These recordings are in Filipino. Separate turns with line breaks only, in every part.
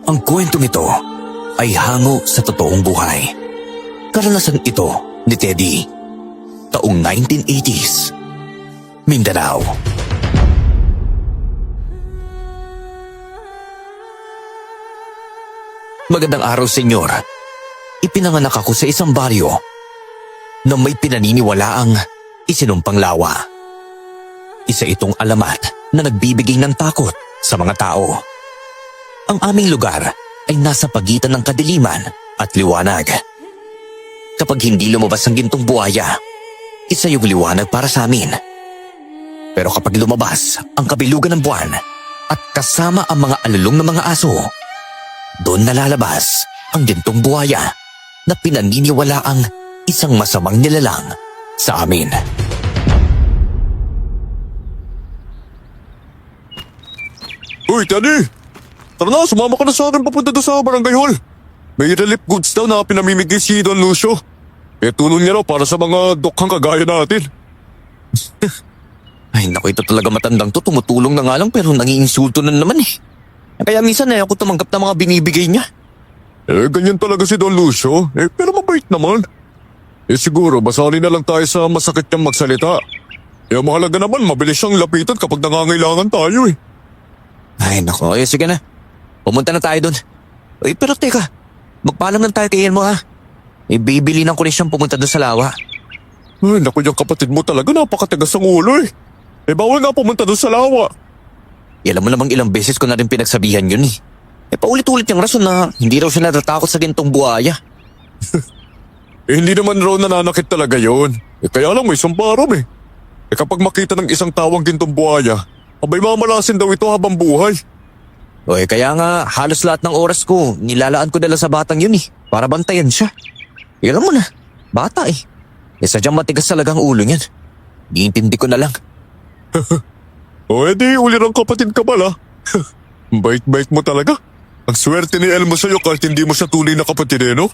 Ang kwentong ito ay hango sa totoong buhay. Karanasan ito ni Teddy. Taong 1980s. Mindanao. Magandang araw, senyor. Ipinanganak ako sa isang baryo na may pinaniniwalaang isinumpang lawa. Isa itong alamat na nagbibigay ng takot sa mga tao. Ang aming lugar ay nasa pagitan ng kadiliman at liwanag. Kapag hindi lumabas ang gintong buhaya, isa yung liwanag para sa amin. Pero kapag lumabas ang kabilugan ng buwan at kasama ang mga alulong ng mga aso, doon nalalabas ang gintong buhaya na pinaniniwalaang isang masamang nilalang sa amin.
Uy, Teddy! Tara na, sumama ka na sa akin papunta doon sa barangay hall. May relief goods daw na pinamimigay si Don Lucio. Tulong niya raw para sa mga dokhang kagaya natin.
Ay naku, ito talaga matandang to. Tumutulong na nga lang pero nangiinsulto na naman eh. Kaya minsan ako tumanggap ng mga binibigay niya.
Ganyan talaga si Don Lucio. Pero mabait naman. Siguro, basali na lang tayo sa masakit niyang magsalita. Mahalaga naman, mabilis siyang lapitan kapag nangangailangan tayo eh.
Ay naku, sige na. Pumunta na tayo doon. Pero teka, magpaalam lang tayo kay Elmo ha. Bibili ng kulis siyang pumunta doon sa lawa.
Ay naku, yung kapatid mo talaga napakatigas ang ulo eh. Bawal nga pumunta doon sa lawa.
Alam mo namang ilang beses ko na rin pinagsabihan yun eh. Paulit-ulit yung rason na hindi raw siya natatakot sa gintong buhaya.
Hindi naman raw nananakit talaga yun. Kaya lang may sumparang eh. Kapag makita ng isang tawang gintong buhaya, abay mamalasin daw ito habang buhay.
Kaya nga halos lahat ng oras ko nilalaan ko dala sa batang yun eh. Para bantayan siya. Alam mo na, bata eh. Sadyang matigas talaga ang ulo niyan. Diintindi ko na lang.
Edi ulirang kapatid ka pala. Bait-bait mo talaga. Ang swerte ni Elmo sa'yo kahit hindi mo siya tunay na kapatid eh, no?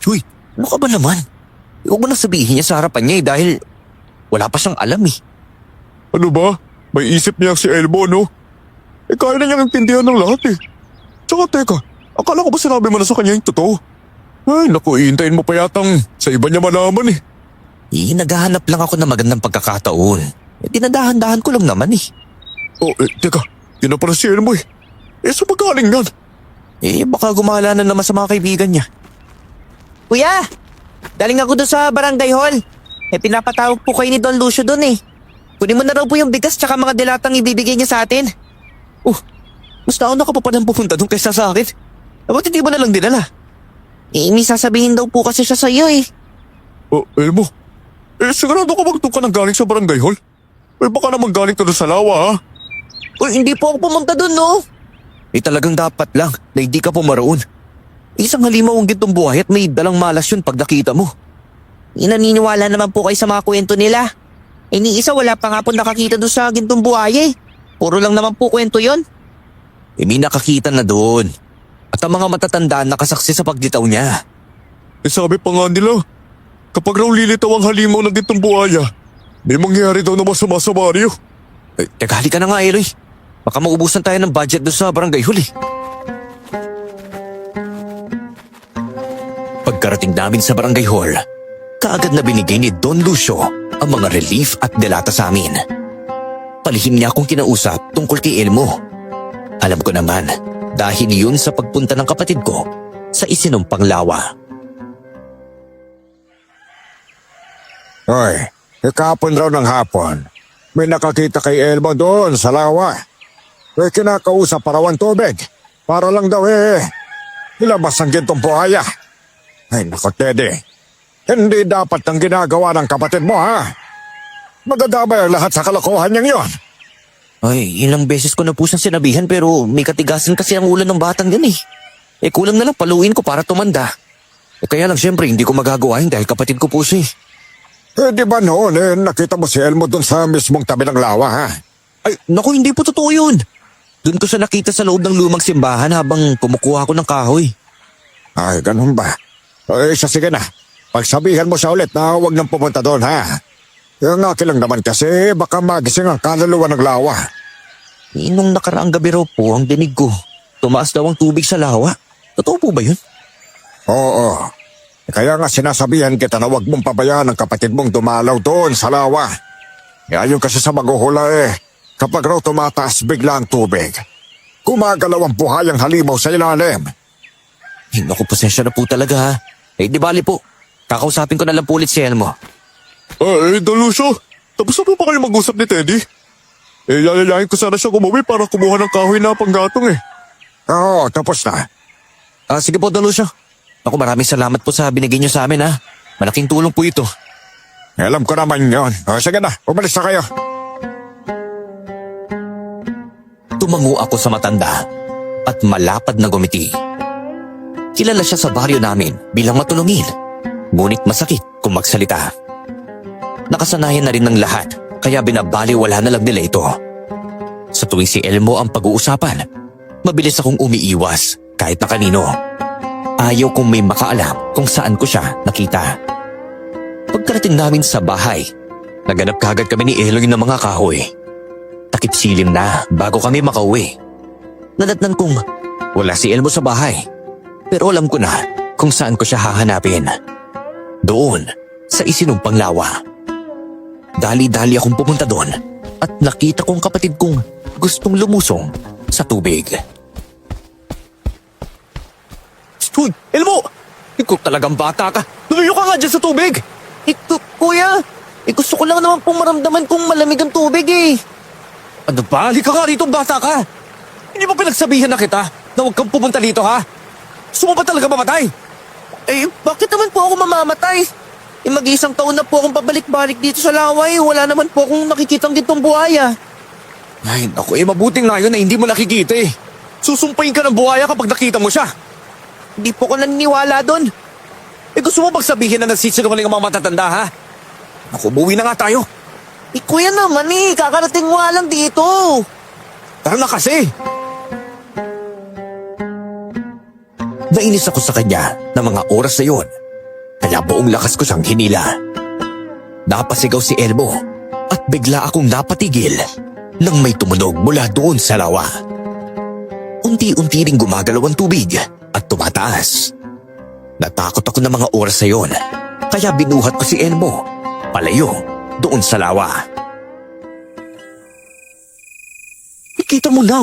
Uy, ano ka ba naman? Huwag mo na sabihin niya sa harapan niya dahil wala pa siyang alam eh.
Ano ba? May isip niya si Elmo, no? Kaya na niyang intindihan ng lahat eh. Tsaka teka, akala ko ba sinabi mo na sa kanya yung totoo? Ay naku, iintayin mo pa yatang sa iba niya malaman eh.
Naghahanap lang ako ng magandang pagkakataon. Dinadahan-dahan ko lang naman eh.
Teka, yun na pala si Elmo eh. Saan ba galing yan?
Baka gumala na naman sa mga kaibigan niya. Kuya, daling ako doon sa barangay hall. Pinapatawag po kayo ni Don Lucio doon eh. Kunin mo na raw po yung bigas tsaka mga dilatang ibibigay niya sa atin. Mas nauna ka pa palang pupunta doon kaysa sa akin. Ba't hindi mo na lang dinala? May sasabihin daw po kasi siya sa iyo eh.
Elmo, sigurado ka bang doon ka nang galing sa barangay hall? Baka naman galing ka doon sa lawa ha?
Hindi po ako pumunta doon no. Talagang dapat lang na hindi ka pumaroon. Isang halimaw ang gintong buhay at may dalang malas yun pag nakita mo. Naniniwala naman po kayo sa mga kwento nila. Ni isa wala pa nga po nakakita doon sa gintong buhay eh. Puro lang naman po kwento yon. May nakakita na doon. At ang mga matatandaan nakasaksi sa paglitaw niya.
Sabi pa nga nila, kapag raw lilitaw ang halimaw ng gintong buhaya, may mangyari daw na masama sa baryo.
Teka, halika na nga Eloy. Baka maubusan tayo ng budget doon sa barangay hall eh. Pagkarating namin sa barangay hall, kaagad na binigay ni Don Lucio ang mga relief at delata sa amin. Palihim niya akong kinausap tungkol kay Elmo. Alam ko naman dahil yun sa pagpunta ng kapatid ko sa isinumpang lawa.
Hoy, kahapon raw ng hapon, may nakakita kay Elmo doon sa lawa. Kinakausap pa raw ang tubig. Para lang daw ilabas ang gintong buhaya. Ay nako Teddy, hindi dapat ang ginagawa ng kapatid mo ha. Magdadamay ang lahat sa kalokohan niyang yon.
Ilang beses ko na po siyang sinabihan pero may katigasan kasi ang ulo ng batang yan eh. Kulang na lang paluin ko para tumanda. Kaya lang syempre hindi ko magagawa yun dahil kapatid ko po siya eh.
Di ba noon nakita mo si Elmo doon sa mismong tabi ng lawa ha?
Naku hindi po totoo yun. Doon ko siya nakita sa loob ng lumang simbahan habang kumukuha ko ng kahoy.
Ay, ganun ba? Sige na. Pagsabihan mo siya ulit na huwag nang pumunta doon ha. Yung akin lang naman kasi baka magising ang kaluluwa ng lawa.
Nung nakaraang gabi raw po ang dinig ko. tumaas daw ang tubig sa lawa. Totoo po ba yun?
Oo. Kaya nga sinasabihan kita na huwag mong pabayaan ang kapatid mong dumalaw doon sa lawa. Ayon kasi sa maghuhula kapag raw tumataas bigla ang tubig, gumagalaw ang buhayang halimaw sa ilalim.
Naku, pasensya na po talaga ha. Di bali po. Kakausapin ko na lang po ulit si Elmo.
Dalusyo, tapos na po ba kayo mag-usap ni Teddy? Yalayahin ko sana siya umuwi para kumuha ng kahoy na panggatong.
Oo, tapos na.
Sige po, Dalusyo. Naku, maraming salamat po sa binigay niyo sa amin ha. Malaking tulong po ito.
Alam ko naman yon. Sige na, umalis na kayo.
Tumango ako sa matanda at malapad na gumiti. Kilala siya sa baryo namin bilang matulungin, ngunit masakit kung magsalita. Nakasanayan na rin ng lahat, kaya binabaliwala na lang nila ito. Sa tuwing si Elmo ang pag-uusapan, mabilis akong umiiwas kahit na kanino. Ayaw kong may makaalam kung saan ko siya nakita. Pagkarating namin sa bahay, naganap kagad kami ni Eloy ng mga kahoy. Takip silim na bago kami makauwi. Nadatnan kong wala si Elmo sa bahay. Pero alam ko na kung saan ko siya hahanapin. Doon, sa isinumpang lawa. Dali-dali akong pumunta doon at nakita kong kapatid kong gustong lumusong sa tubig. Hoy, Elmo! Ikaw talagang bata ka. Lumayo ka nga dyan sa tubig! Kuya, gusto ko lang naman pong maramdaman kung malamig ang tubig eh. Ano ba? Halika ka rito, bata ka. Hindi ba pinagsabihan na kita na huwag kang pumunta dito ha? Gusto mo ba talaga mamatay? Bakit naman po ako mamamatay? Mag-iisang taon na po akong pabalik-balik dito sa laway. Wala naman po akong nakikitang gintong buhaya. Ay, naku, mabuting na yun na hindi mo nakikita eh. Susumpayin ka ng buhaya kapag nakita mo siya. Hindi po ko naniniwala doon. Gusto mo bang sabihin na nagsisinungaling ang mga matatanda ha? Naku, buwi na nga tayo. Kuya naman kakarating mo lang dito. Tara na kasi. Nainis ako sa kanya ng mga oras na yun, kaya buong lakas ko siyang hinila. Napasigaw si Elmo at bigla akong napatigil nang may tumunog mula doon sa lawa. Unti-unti ring gumagalaw ang tubig at tumataas. Natakot ako ng mga oras na yun, kaya binuhat ko si Elmo palayo doon sa lawa. Ikita mo na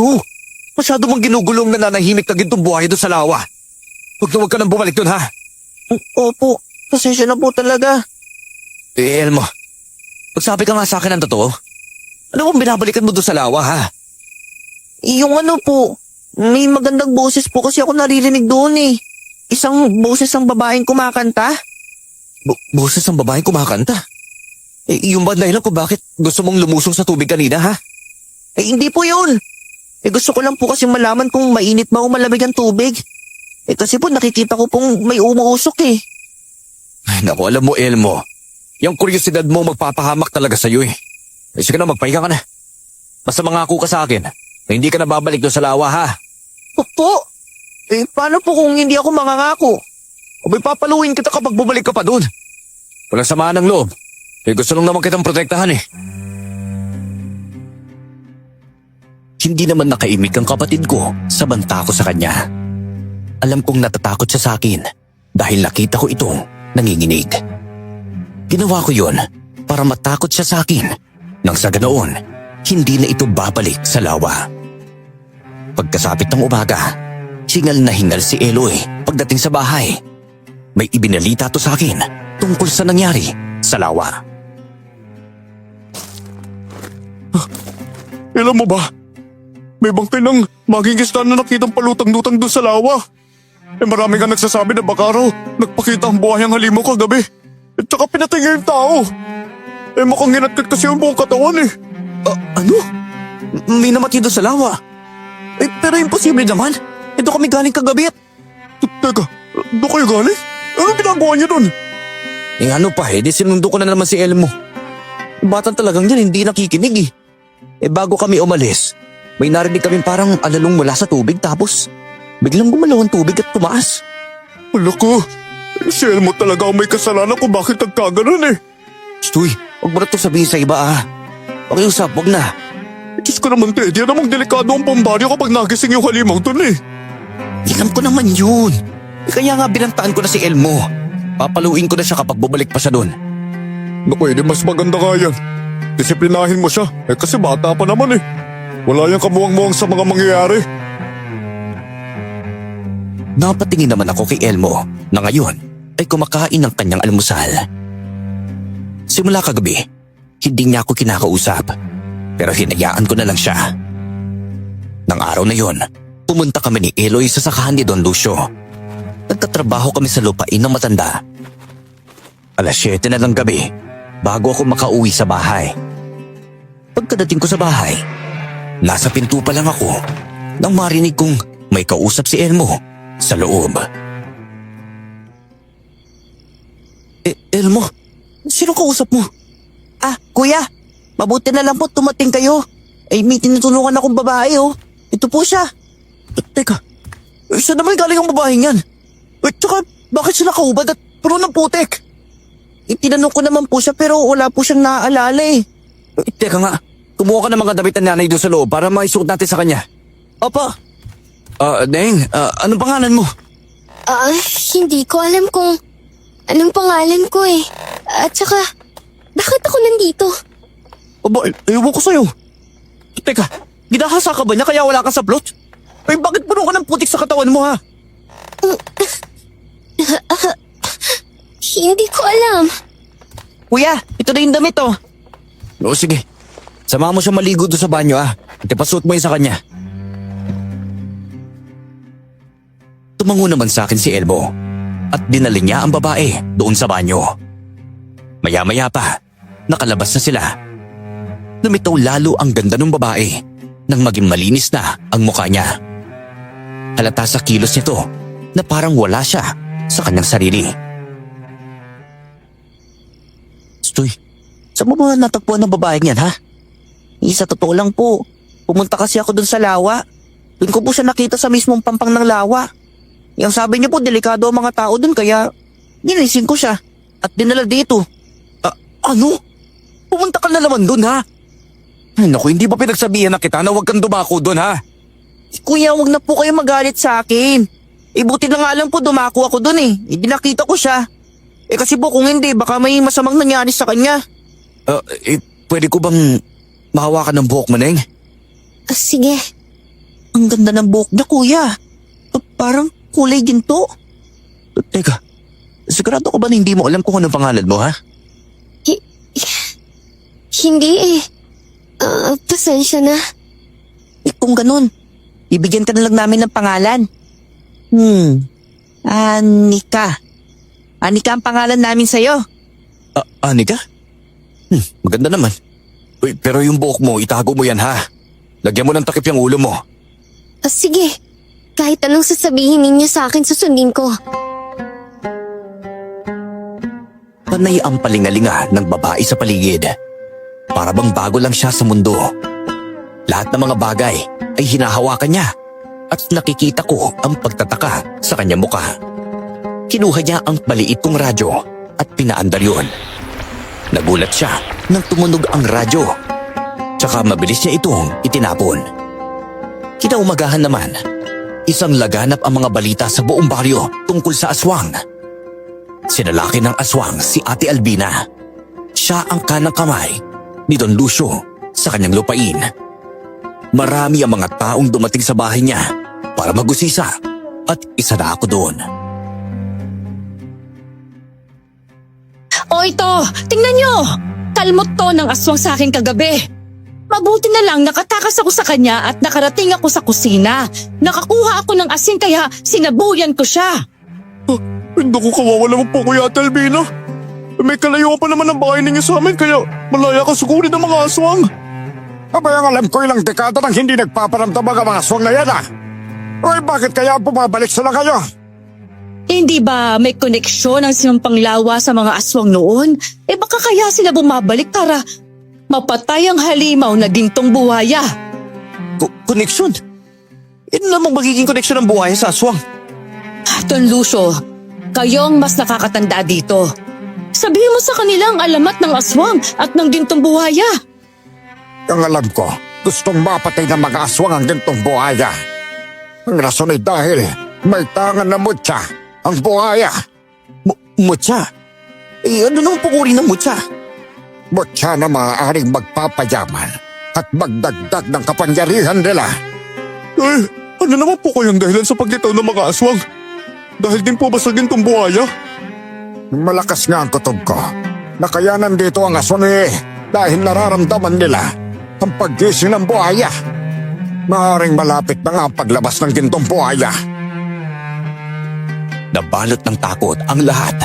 masyado mong ginugulong na nanahimik na gintong buhay doon sa lawa. Huwag ka nang bumalik doon, ha? Opo, pasensya na po talaga. Elmo, magsabi ka nga sa akin ng totoo. Ano bang binabalikan mo doon sa lawa, ha? Yung ano po, may magandang boses po kasi ako naririnig doon eh. Isang boses ng babaeng kumakanta. Boses ng babaeng kumakanta? Yung ba dahilan kung bakit gusto mong lumusong sa tubig kanina, ha? Hindi po yun. Gusto ko lang po kasi malaman kung mainit ba o malamig ang tubig. Kasi po nakikita ko pong may umuusok eh. Ay naku, alam mo Elmo, yung kuryosidad mo magpapahamak talaga sa'yo eh. Sige na, magpahinga ka na. Basta mangako ka sa akin na hindi ka na babalik doon sa lawa ha. Opo? Paano po kung hindi ako mangangako? O may papaluin kita kapag bumalik ka pa doon. Walang samaan ng loob. Gusto lang naman kitang protektahan eh. Hindi naman nakaimik ang kapatid ko sa banta ko sa kanya. Alam kong natatakot siya sa akin dahil nakita ko itong nanginginig. Ginawa ko yon para matakot siya sa akin nang sa ganoon, hindi na ito babalik sa lawa. Pagkasapit ng umaga, hingal na hingal si Eloy pagdating sa bahay. May ibinalita to sa akin tungkol sa nangyari sa lawa.
Alam mo ba? May bangkay ng maging isda na nakitang palutang-lutang doon sa lawa. Marami nga nagsasabi na baka raw nagpakita ang buhayang halimaw kagabi. At saka pinatay nga yung tao. Mukhang hinatkat kasi yung buong katawan eh.
Ano? May namatay doon sa lawa. Pero imposible naman. Ito kami galing kagabi at...
Teka, doon kayo galing? Anong ginagawa niyo doon?
Ano pa di sinundo ko na naman si Elmo. Batang talagang yan, hindi nakikinig bago kami umalis, may narinig kami parang alalong mula sa tubig tapos biglang gumalaw ang tubig at tumaas.
Wala ko. Si Elmo talaga ang may kasalanan kung bakit nagkaganon eh.
Stoy, huwag mo na ito sabihin sa iba
Pakiusap, wag na. Diyos ko naman, Teddy, namang delikado ang pambaryo kapag nagising yung halimaw dun eh.
Alam ko naman yun. Kaya nga binantaan ko na si Elmo. Papaluin ko na siya kapag bumalik pa siya doon.
Naku, edi mas maganda nga yan. Disiplinahin mo siya. Kasi bata pa naman eh. Wala yung kamuwang-muwang sa mga mangyayari.
Napatingin naman ako kay Elmo na ngayon ay kumakain ng kanyang almusal. Simula kagabi, hindi niya ako kinakausap. Pero hinayaan ko na lang siya. Nang araw na yon, pumunta kami ni Eloy sa sakahan ni Don Lucio. Nagtatrabaho kami sa lupain ng matanda. 7:00 na lang gabi bago ako makauwi sa bahay. Pagkadating ko sa bahay, nasa pinto pa lang ako nang marinig kong may kausap si Elmo sa loob. Elmo, sino kausap mo? Kuya, mabuti na lang po tumating kayo. May tinutulungan akong babae Ito po siya. Teka, saan naman galing ang babaeng yan? Tsaka bakit sila kaubad at puno ng putik? Tinanong ko naman po siya pero wala po siyang naaalala eh. Teka nga, kumuha ka ng mga damit ng nanay doon sa loob para maisuot natin sa kanya. Opo. Neng, anong pangalan mo?
Hindi ko alam kung anong pangalan ko eh. At saka, bakit ako nandito?
Aba, ewan ko sa'yo. Teka, ginahasa ka ba niya kaya wala ka sa plot? Bakit puno ka ng putik sa katawan mo ha?
Hindi ko alam.
Kuya, ito na yung damit O sige, sama mo siya maligo doon sa banyo at ipasuot mo yun sa kanya. Tumango naman sa akin si Elmo at dinala niya ang babae doon sa banyo. Maya-maya pa, nakalabas na sila. Lumitaw lalo ang ganda ng babae nang maging malinis na ang mukha niya. Halata sa kilos nito na parang wala siya sa kanyang sarili. Stoy, saan mo ba natagpuan ng babaeng yan ha? Sa totoo lang po, pumunta kasi ako dun sa lawa. Doon ko po siya nakita sa mismong pampang ng lawa. Yung sabi niya po, delikado ang mga tao dun kaya nilising ko siya at dinala dito. Ano? Pumunta ka na naman dun ha? Ay naku, hindi ba pinagsabihan na kita na huwag kang dumako dun ha? Kuya, huwag na po kayo magalit sa akin. Buti na nga lang po dumako ako dun Hindi nakita ko siya. Kasi po kung hindi, baka may masamang nangyari sa kanya. Pwede ko bang mahawakan ng buhok mo, Neng?
Sige.
Ang ganda ng buhok niya, kuya. Parang kulay ginto. Teka, sigurado ka ba na hindi mo alam kung anong pangalan mo, ha?
Hindi pasensya na.
Kung ganun, ibigyan ka na lang namin ng pangalan. Anika. Anika ang pangalan namin sa'yo. Anika? Maganda naman. Uy, pero yung buhok mo, itago mo yan ha. Lagyan mo ng takip yung ulo mo.
Sige. Kahit anong sasabihin ninyo sa akin, susundin ko.
Panay ang palingalinga ng babae sa paligid. Para bang bago lang siya sa mundo. Lahat ng mga bagay ay hinahawakan niya at nakikita ko ang pagtataka sa kanyang muka. Kinuha niya ang maliit kong radyo at pinaandar yun. Nagulat siya nang tumunog ang radyo. Tsaka mabilis niya itong itinapon. Kinaumagahan naman, isang laganap ang mga balita sa buong baryo tungkol sa aswang. Sinalaki ng aswang si Ate Albina. Siya ang kanang kamay ni Don Lucio sa kanyang lupain. Marami ang mga taong dumating sa bahay niya para magusisa at isa na ako doon.
Ito, tingnan nyo! Kalmot to ng aswang sa akin kagabi. Mabuti na lang nakatakas ako sa kanya at nakarating ako sa kusina. Nakakuha ako ng asin kaya sinabuyan ko siya.
Naku, kawawa naman po Kuya Ate Albina. May kalayuan pa naman ang bahay ninyo sa amin kaya malaya ka sugurin ng mga aswang.
Abay, ang alam ko ilang dekada nang hindi nagpaparamdam ang mga aswang na yan Oy, bakit kaya bumabalik sila kayo?
Hindi ba may koneksyon ang sinumpang lawa sa mga aswang noon? Baka kaya sila bumabalik para mapatay ang halimaw na gintong buhaya.
Koneksyon? Ano namang magiging koneksyon ng buhay sa aswang?
Don Lucio, kayong mas nakakatanda dito. Sabihin mo sa kanila ang alamat ng aswang at ng gintong buhaya.
Ang alam ko, gustong mapatay ng mga aswang ang gintong buhaya. Ang rason ay dahil May tangan na mutya ang buhaya.
Mutya? Ano naman pukuri ng mutya?
Mutya na maaaring magpapayaman at magdagdag ng kapangyarihan nila.
Ano naman po kayang dahilan sa paglitaw ng mga aswang? Dahil din po ba sa gintong buhaya?
Malakas nga ang kutob ko na kaya nandito ang aswang dahil nararamdaman nila ang paggising ng buhaya. Maaaring malapit na nga ang paglabas ng gintong buhaya.
Nabalot ng takot ang lahat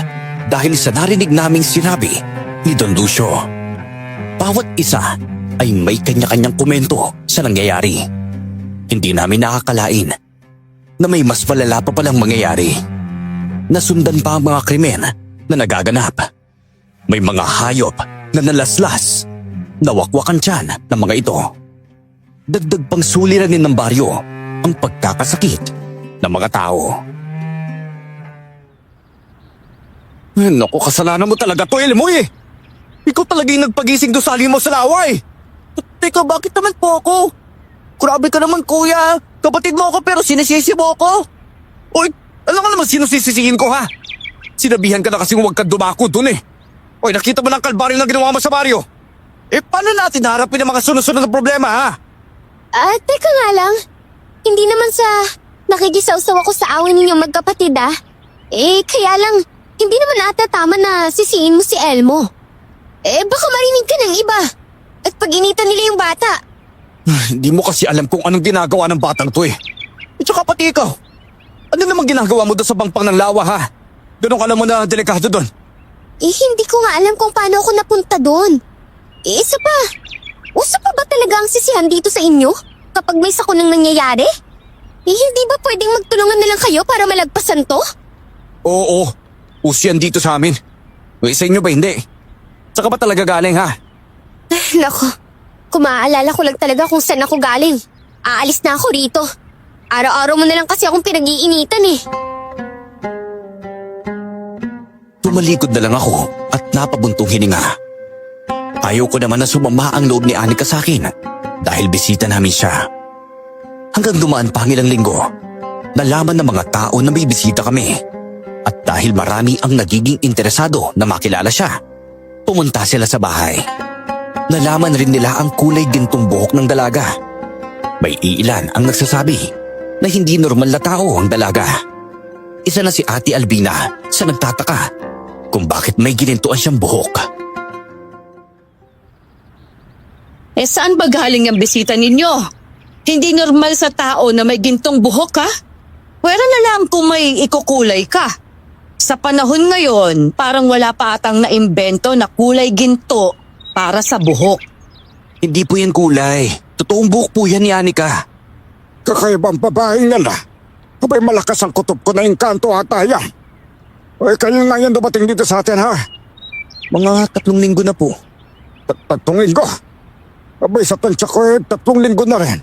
dahil sa narinig naming sinabi ni Don Lucio. Bawat isa ay may kanya-kanyang komento sa nangyayari. Hindi namin nakakalain na may mas malala pa palang mangyayari. Nasundan pa ang mga krimen na nagaganap. May mga hayop na nalaslas, nawakwakan tiyan ng mga ito. Dagdag pang suliranin ng baryo ang pagkakasakit ng mga tao. Naku, kasalanan mo talaga to, Elmoy eh! Ikaw talaga yung nagpagising doon sa halimaw sa laway! Teka, bakit naman po ako? Grabe ka naman, kuya! Kapatid mo ako pero sinisisi mo ako! Oy, alam ka naman sino sisisihin ko, ha? Sinabihan ka na kasing huwag kang dumako dun eh! Oy, nakita mo ng kalbaryo na ginawa mo sa baryo? Paano natin harapin ang mga sunod-sunod na problema, ha?
Teka nga lang. Hindi naman sa nakikisaw-saw ako sa awin ninyong magkapatid kaya lang, hindi naman ata tama na sisihin mo si Elmo. Baka marinig ka ng iba. At pag-initan nila yung bata.
Hindi mo kasi alam kung anong ginagawa ng batang to eh. At saka pati ikaw. Ano namang ginagawa mo doon sa bangpang ng lawa, ha? Ganun ka alam mo na delikado doon.
Hindi ko nga alam kung paano ako napunta doon. Isa pa. Uso pa ba talaga ang sisihan dito sa inyo? Kapag may sakunang nangyayari? Hindi ba pwedeng magtulungan na lang kayo para malagpasan to?
Oo, uso yan dito sa amin. Sa inyo ba hindi? Saka ba talaga galing, ha?
Nako, kung maaalala ko lang talaga kung saan ako galing. Aalis na ako rito. Araw-araw mo na lang kasi akong pinag-iinitan eh.
Tumalikod na lang ako at napabuntong hininga. Ayaw ko naman na sumama ang loob ni Anika sa akin dahil bisita namin siya. Hanggang dumaan pa ang ilang linggo, nalaman ng mga tao na may bisita kami. At dahil marami ang nagiging interesado na makilala siya, pumunta sila sa bahay. Nalaman rin nila ang kulay gintong buhok ng dalaga. May iilan ang nagsasabi na hindi normal na tao ang dalaga. Isa na si Ate Albina sa nagtataka kung bakit may ginintuan siyang buhok.
Saan ba galing ang bisita ninyo? Hindi normal sa tao na may gintong buhok, ha? Pwera na lang kung may ikukulay ka. Sa panahon ngayon, parang wala pa atang naimbento na kulay ginto para sa buhok.
Hindi po yan kulay. Totoong buhok po yan ni Anika.
Kakaibang babaeng yan Abay malakas ang kutob ko na engkanto ata yan. Kailan nga yan dumating dito sa atin, ha?
Mga 3 linggo na po.
3 linggo? Abay sa tansya ko 3 linggo na rin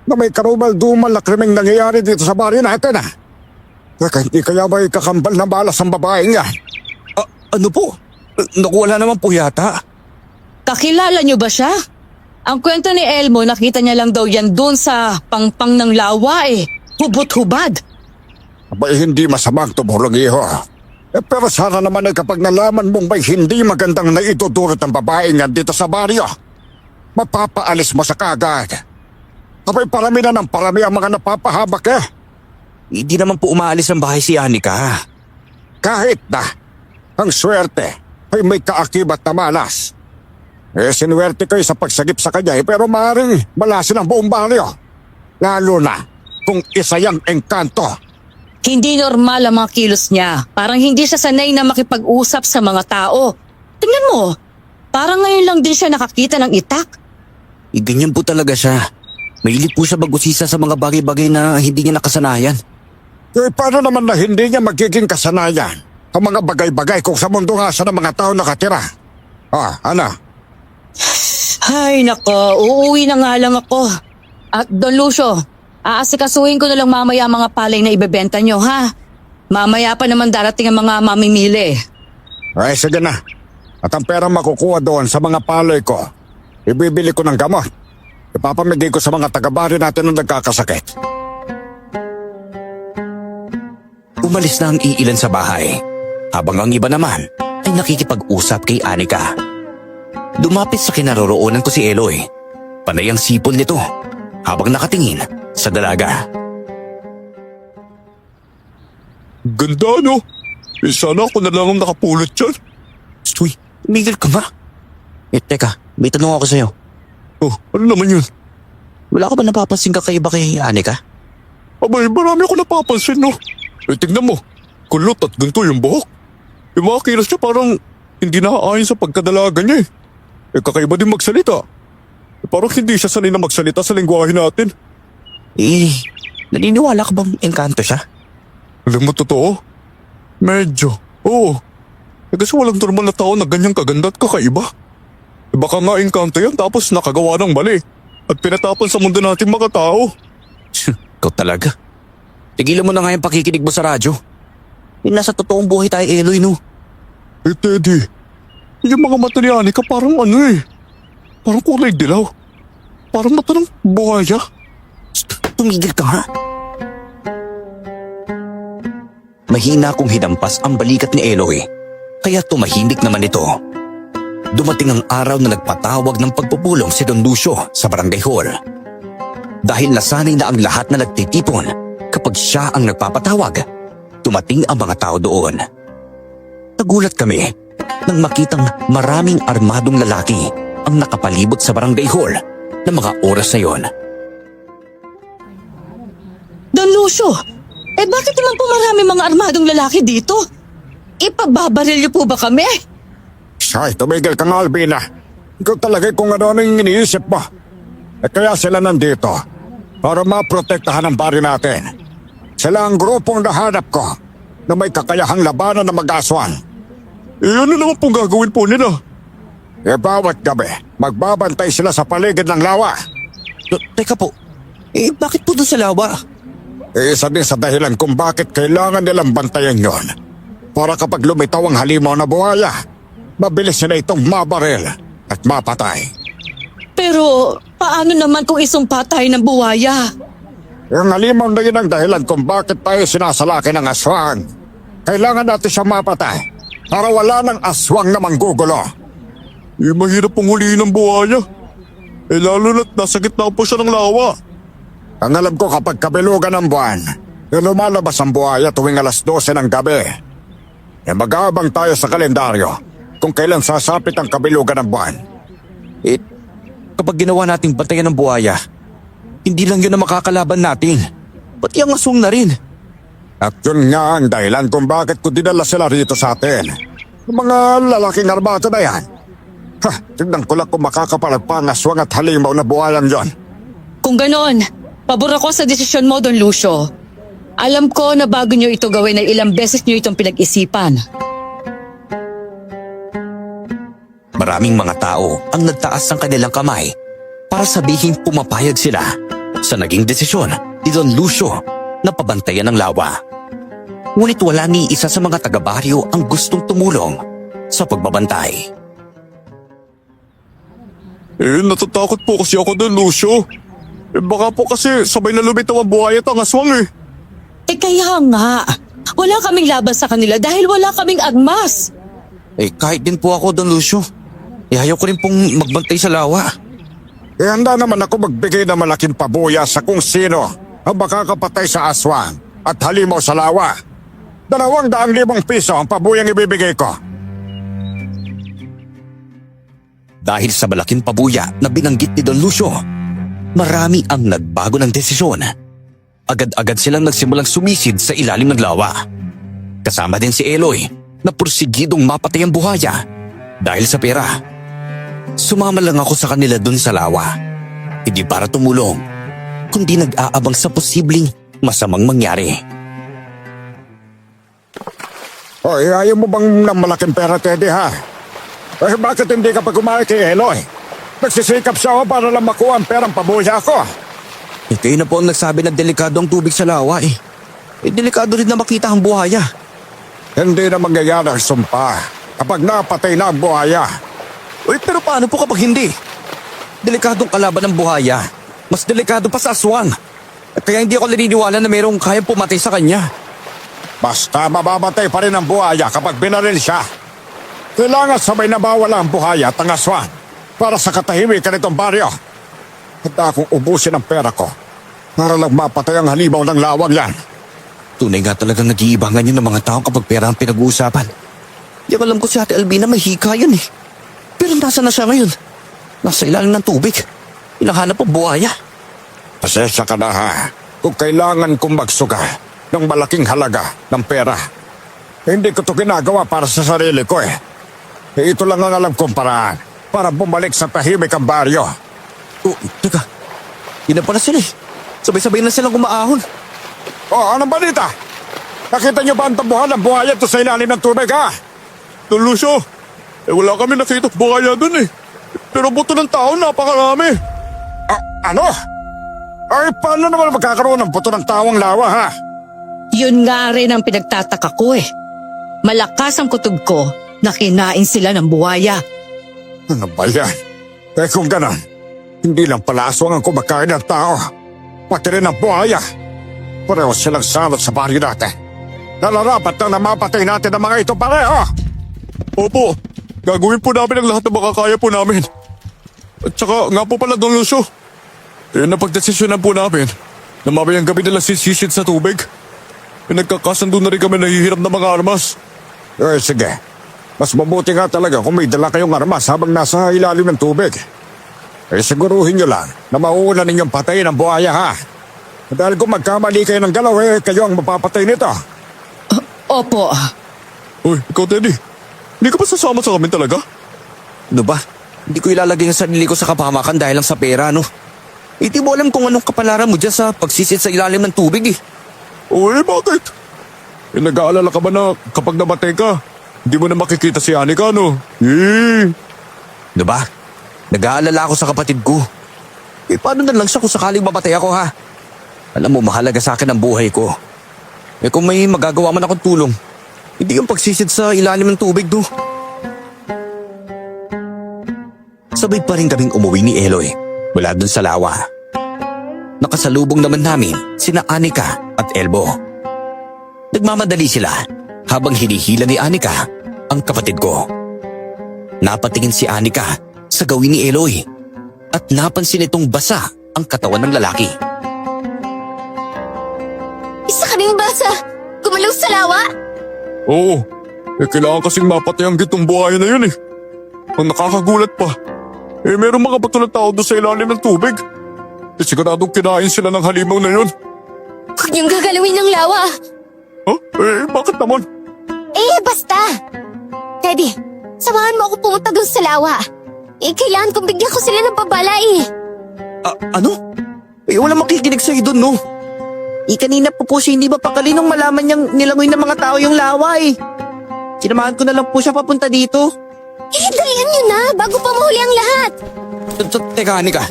na may karumal-dumal na krimeng nangyayari dito sa baryo natin, ha? Hindi kaya may kakambal na balas ang babaeng yan?
Ano po? Naku, wala naman po yata.
Kakilala niyo ba siya? Ang kwento ni Elmo, nakita niya lang daw yan doon sa pangpang ng lawa eh. Hubot-hubad.
Abay hindi masamang tumulong, iho. Pero sana naman kapag nalaman mong may hindi magandang naitutulot ng babaeng yan dito sa baryo, mapapaalis mo sa kagad. Abay parami na ng parami ang mga napapahabak
Hindi naman po umaalis ng bahay si Anika.
Kahit na, ang swerte ay may kaakibat na malas. Sinuwerte kayo sa pagsagip sa kanya pero maaaring malasin ang buong baryo. Lalo na kung isa yang engkanto.
Hindi normal ang mga kilos niya. Parang hindi siya sanay na makipag-usap sa mga tao. Tingnan mo, parang ngayon lang din siya nakakita ng itak.
Ganyan po talaga siya. Mahilig po siya mag-usisa sa mga bagay-bagay na hindi niya nakasanayan.
Paano naman na hindi niya magiging kasanayan ang mga bagay-bagay kung sa mundo nga siya ng mga tao nakatira? Ana?
Ay nako, uuwi na nga lang ako. At Don Lucio, aasikasuhin ko na lang mamaya ang mga palay na ibebenta nyo, ha? Mamaya pa naman darating ang mga mamimili.
Ay, sige na. At ang pera makukuha doon sa mga palay ko, ibibili ko ng gamot. Ipapamigay ko sa mga taga-baryo natin na nagkakasakit.
Umalis na ang iilan sa bahay, habang ang iba naman ay nakikipag-usap kay Anika. Dumapit sa kinaroroonan ko si Eloy. Panay ang sipon nito habang nakatingin sa dalaga.
Ganda, no? Sana ako na lang ang nakapulot dyan.
Uy, tumigil ka ba? Teka, may tanong ako sa'yo.
Oh, ano naman yun?
Wala ka ba napapansin kakaiba kay Anika?
Abay, marami ako napapansin, no? Tignan mo, kulot at ganito yung buhok. Yung mga kilos niya parang hindi naaayon sa pagkadalaga niya eh. Kakaiba din magsalita. Parang hindi siya sanay na magsalita sa lengguwahe natin.
Naniniwala ka bang engkanto siya?
Alam mo, totoo? Medyo, oo. Kasi walang normal na tao na ganyang kaganda at kakaiba. Baka nga engkanto yan tapos nakagawa ng mali at pinatapon sa mundo nating mga tao.
Ikaw talaga. Tigilan mo na nga yung pakikinig mo sa radyo. Nasa totoong buhay tayo, Eloy, no?
Teddy, yung mga mata ni Anika parang parang kulay dilaw. Parang mata ng buhaya.
Tumigil ka nga. Mahina kong hinampas ang balikat ni Eloy, kaya tumahimik naman ito. Dumating ang araw na nagpatawag ng pagpupulong si Don Lucio sa barangay hall. Dahil nasanay na ang lahat na nagtitipon kapag siya ang nagpapatawag, dumating ang mga tao doon. Nagulat kami nang makitang maraming armadong lalaki ang nakapalibot sa barangay hall ng mga oras na yon.
Don Lucio, bakit naman po marami mga armadong lalaki dito? Ipababaril niyo po ba kami?
Ay, tumigil ka nga, Albina. Ikaw talaga kung ano yung iniisip mo. Kaya sila nandito para maprotektahan ang bari natin. Sila ang grupong nahanap ko na may kakayahang labanan ng mag-aswang.
Ano naman pong gagawin po nila?
Bawat gabi, magbabantay sila sa paligid ng lawa.
Teka po, bakit po doon sa lawa?
Isa din sa dahilan kung bakit kailangan nilang bantayan yon. Para kapag lumitaw ang halimaw na buhaya, mabilis nila itong mabaril at mapatay.
Pero paano naman kung isumpa tayo ng buwaya?
Yung halimaw na yun ang dahilan kung bakit tayo sinasalaki ng aswang. Kailangan natin siya mapatay para wala ng aswang na manggugulo.
Mahirap pong huliin ng buhaya. Lalo na't nasa gitna po siya ng lawa.
Ang alam ko kapag kabilugan ng buwan, lumalabas ang buhaya tuwing alas 12 ng gabi. Mag-aabang tayo sa kalendaryo kung kailan sasapit ang kabilugan ng buwan.
Kapag ginawa nating bantayan ng buhaya, hindi lang yun ang makakalaban natin. Pati ang aswang na rin.
At yun nga ang dahilan kung bakit ko dinala sila rito sa atin. Ang mga lalaking armata na yan. Tignan ko lang kung makakapalag pa ang aswang at halimaw na buhayan yon.
Kung ganon, pabor ako sa desisyon mo, Don Lucio. Alam ko na bago nyo ito gawin ay ilang beses nyo itong pinag-isipan.
Maraming mga tao ang nagtaas ng kanilang kamay para sabihin pumapayag sila sa naging desisyon ni Don Lucio na pabantayan ng lawa. Ngunit wala ni isa sa mga taga-baryo ang gustong tumulong sa pagbabantay.
Natatakot po kasi ako doon, Lucio. Baka po kasi sabay na lumitaw ang buhaya at ang aswang eh.
Kaya nga, wala kaming laban sa kanila dahil wala kaming agmas.
Kahit din po ako, Don Lucio. Ayaw ko rin pong magbantay sa lawa.
Handa naman ako magbigay ng malaking pabuya sa kung sino ang makakapatay sa aswang at halimaw sa lawa. 200,000 piso ang pabuyang ibibigay ko.
Dahil sa malaking pabuya na binanggit ni Don Lucio, marami ang nagbago ng desisyon. Agad-agad silang nagsimulang sumisid sa ilalim ng lawa. Kasama din si Eloy na pursigidong mapatay ang buhaya dahil sa pera. Sumama lang ako sa kanila dun sa lawa. Hindi para tumulong, kundi nag-aabang sa posibleng masamang mangyari.
Hoy, ayaw mo bang ng malaking pera, Teddy, ha? Bakit hindi ka pa kumain kay Eloy? Nagsisikap siya para lang makuha ang perang pabuya ko.
Kayo na po ang nagsabi na delikado ang tubig sa lawa delikado rin na makita ang buhaya.
Hindi na mangyayari ang sumpa kapag napatay na ang buhaya.
Pero paano po kapag hindi? Delikadong kalaban ng buhaya. Mas delikado pa sa aswang. At kaya hindi ako naniniwala na mayroong kayang pumatay sa kanya.
Basta mamamatay pa rin ang buhaya kapag binaril siya. Kailangan sabay na mawala ang buhaya at ang aswan para sa katahimikan nitong baryo. Handa akong ubusin ang pera ko para lang mapatay ang halimaw ng lawang yan.
Tunay nga talagang nag-iibangan yun ng mga tao kapag pera ang pinag-uusapan. Di ko alam ko si Ate Albina may hika yun eh. Pero nasa na siya ngayon? Nasa ilalim ng tubig. Hinahanap ang buhaya.
Pasensya ka na ha kung kailangan kong magsuga ng malaking halaga ng pera. Hindi ko to ginagawa para sa sarili ko eh. Ito lang ang alam kong paraan para bumalik sa tahimik ang baryo.
Oh, teka. Yun na pala sila eh. Sabay-sabay na silang umaahon.
Anong balita? Nakita niyo ba ang tabuhan ng buhaya to sa ilalim ng tubig ha?
Don Lucio, wala kami nakita buhaya dun eh. Pero buto ng tao napakarami.
Ano? Ay, paano naman magkakaroon ng buto ng tawang lawa ha?
Yun nga rin ang pinagtataka ko eh. Malakas ang kutob ko na kinain sila ng buhaya.
Ano ba yan? Kung ganon, hindi lang pala aswang ang kumakain ng tao. Pati rin ang buhaya. Pareho silang salot sa baryo natin. Nararapat lang na mapatay natin ang mga ito pareho.
Opo, gagawin po namin ang lahat na makakaya po namin. At saka nga po pala Don Lucio, napagdesisyonan po namin na mamayang gabi nila sisisid sa tubig. Nagkakasundo na rin kami nahihiram ng mga armas.
Sige. Mas mabuti nga talaga kung may dala kayong armas habang nasa ilalim ng tubig. Siguruhin nyo lang na mauuna ninyong patayin ang buhaya ha. Dahil kung magkamali kayo ng galaw kayo ang mapapatay nito.
Opo.
Uy, ikaw Teddy, hindi ka ba sasama sa amin talaga?
Ano ba? Hindi ko ilalagay ang sarili ko sa kapahamakan dahil lang sa pera, no? Hindi mo alam kung anong kapalaran mo dyan sa pagsisid sa ilalim ng tubig eh.
Uy, bakit? Nag-aalala ka ba na kapag namatay ka, hindi mo na makikita si Anika, no?
Ano ba? Nag-aalala ako sa kapatid ko. Paano na lang siya kung sakaling mamatay ako ha? Alam mo, mahalaga sa akin ang buhay ko. Kung may magagawa man akong tulong, hindi yung pagsisid sa ilalim ng tubig, no? Sabay pa rin kaming umuwi ni Eloy mula dun sa lawa. Nakasalubong naman namin sina Anika at Elbo. Nagmamadali sila habang hinihila ni Anika ang kapatid ko. Napatingin si Anika sa gawin ni Eloy at napansin itong basa ang katawan ng lalaki.
Isa ka rin basa. Gumalaw sa lawa.
Oo, kailangan kasing mapatay ang gitong buhaya na yun eh. Ang nakakagulat pa, merong mga bato ng tao doon sa ilalim ng tubig. Siguradong kinain sila ng halimaw na yun.
Huwag niyong gagalawin ng lawa.
Bakit naman?
Basta. Teddy, samahan mo ako pumunta doon sa lawa. Kailangan kong bigyan ko sila ng babala eh.
Ano? Wala makikinig sa'yo doon, no? Kanina po siya hindi ba pakali nung malaman niyang nilangoy ng mga tao yung lawa eh. Sinamahan ko na lang po siya papunta dito.
Dalian niyo na bago pa mahuli ang lahat.
Teka, Anika.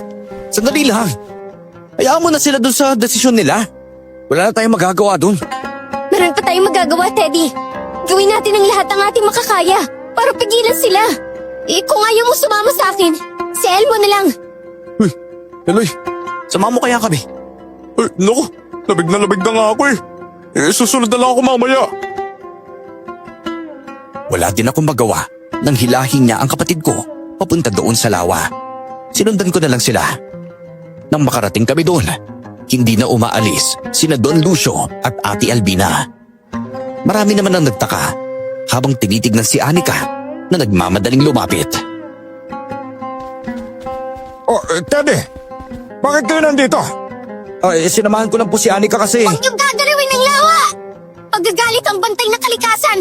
Sandali lang. Hayaan mo na sila doon sa desisyon nila. Wala na tayong magagawa doon.
Meron pa tayong magagawa, Teddy. Gawin natin ang lahat ng ating makakaya para pigilan sila. Kung ayaw mo sumama sa akin, si Elmo na lang.
Uy,
Eloy, sama mo kaya kami?
naku, labig na nga ako eh. Susunod na lang ako mamaya.
Wala din akong magawa nang hilahin niya ang kapatid ko papunta doon sa lawa. Sinundan ko na lang sila. Nang makarating kami doon, hindi na umaalis sina Don Lucio at Ate Albina. Marami naman ang nagtaka habang tinitignan si Anika na nagmamadaling lumapit.
Teddy, bakit kayo nandito?
Sinamahan ko lang po si Anika kasi...
Huwag niyong gagalawin ng lawa! Pagagalit ang bantay na kalikasan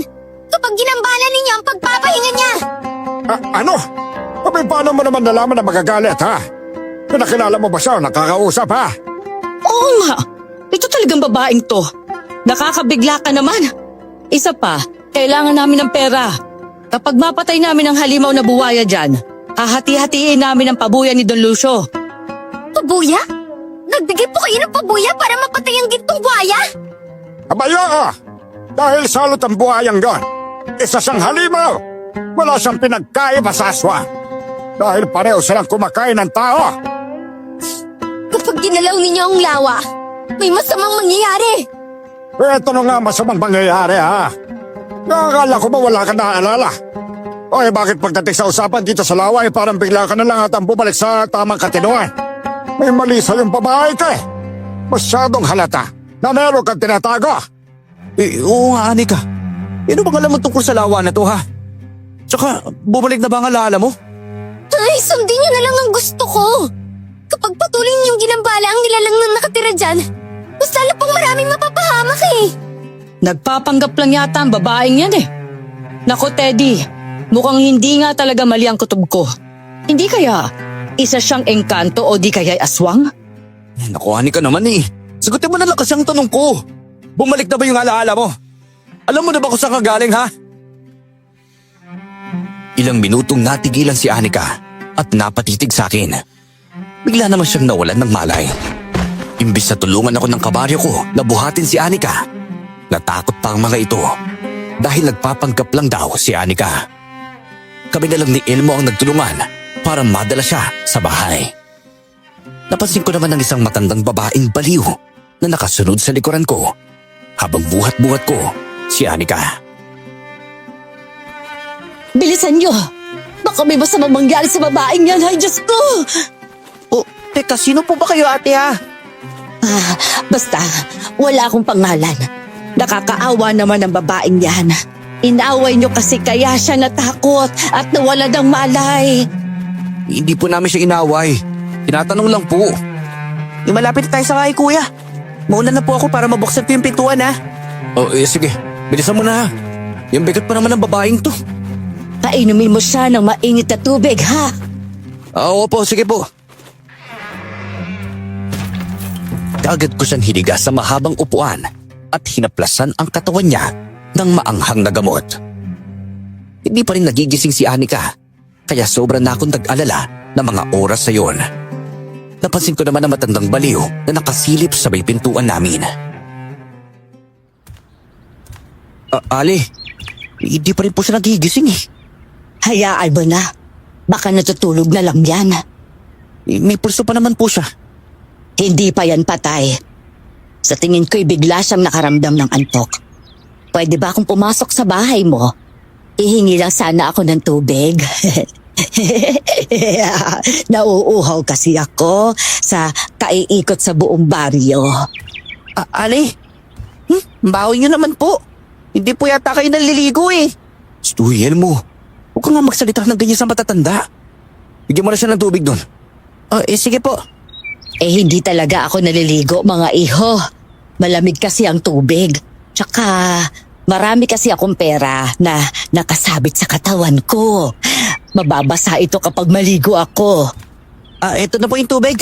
kapag ginambala ninyo ang pagpapahinga niya!
Ano? Paano mo naman nalaman na magagalit ha? Nakilala mo ba siya o nakakausap ha?
Oo nga. Ito talagang babaeng to. Nakakabigla ka naman. Isa pa, kailangan namin ng pera. Kapag mapatay namin ang halimaw na buwaya dyan, hahati-hatiin namin ang pabuya ni Don Lucio.
Pabuya? Nagbigay po kayo ng pabuya para mapatay ang gintong buhaya?
Abaya dahil salot ang buhayang yon. Isa siyang halimaw. Wala siyang pinagkaiba sa aswang. Dahil pareho silang kumakain ng tao.
Kapag ginalaw ninyo ang lawa, may masamang mangyayari.
Ito na nga masamang mangyayari ha. Nakakala ko ba wala ka naaalala? Oy, bakit pagdating sa usapan dito sa laway parang bigla ka na lang atang bumalik sa tamang katinoan? May mali sa yung babae ka eh. Masyadong halata na meron kang tinatago.
Oo nga, Anika. Ano bang alam mo tungkol sa lawa na to, ha? Tsaka, bumalik na ba ang alaala mo?
Ay, sundin niyo na lang ang gusto ko. Kapag patuloy niyong ginambala ang nilalang na nakatira dyan, mas lalo pang maraming mapapahamak eh.
Nagpapanggap lang yata ang babaeng yan eh. Naku, Teddy, mukhang hindi nga talaga mali ang kutob ko. Hindi kaya isa siyang engkanto o di kaya'y aswang?
Naku, Anika naman eh. Sagutin mo na lang kasi ang tanong ko. Bumalik na ba yung alaala mo? Alam mo na ba kung saan ka galing, ha? Ilang minutong natigilan si Anika at napatitig sa akin. Bigla naman siyang nawalan ng malay. Imbis na tulungan ako ng kabaryo ko na buhatin si Anika, natakot pa ang mga ito dahil nagpapanggap lang daw si Anika. Kami na lang ni Elmo ang nagtulungan para madala siya sa bahay. Napansin ko naman ng isang matandang babaeng baliw na nakasunod sa likuran ko habang buhat-buhat ko si Anika.
Bilisan niyo! Baka may masamang mangyari sa babaeng yan, ay Diyos ko!
Teka, sino po ba kayo, ate, ha?
Basta, wala akong pangalan. Nakakaawa naman ang babaeng yan. Inaway niyo kasi kaya siya natakot at nawala ng malay.
Hindi po namin siya inaway. Tinatanong lang po. Malapit na tayo sa bahay, kuya. Mauna na po ako para mabuksan ko yung pintuan, ha? Sige. Bilisan mo na, ha? Yung bigat pa naman ng babaeng to.
Painumin mo siya ng mainit na tubig, ha?
Opo, sige po. Agad ko siyang hiniga sa mahabang upuan at hinaplasan ang katawan niya ng maanghang na gamot. Hindi pa rin nagigising si Anika, kaya sobra na akong nag-alala na mga oras sa yon. Napansin ko naman ang matandang baliw na nakasilip sa may pintuan namin. Ali, hindi pa rin po siya nagigising eh.
Hayaan mo na. Baka natutulog na lang yan.
May pulso pa naman po siya.
Hindi pa yan patay. Sa tingin ko'y bigla siyang nakaramdam ng antok. Pwede ba akong pumasok sa bahay mo? Ihingi lang sana ako ng tubig. Nauuhaw kasi ako sa kaiikot sa buong baryo.
Ali, bawi niyo naman po. Hindi po yata kayo naliligo eh. Stuyel mo. Huwag ka nga magsalita ng ganyan sa matatanda. Bigyan mo na siya ng tubig doon. Sige po.
Hindi talaga ako naliligo, mga iho. Malamig kasi ang tubig. Tsaka marami kasi akong pera na nakasabit sa katawan ko. Mababasa ito kapag maligo ako.
Ito na po yung tubig.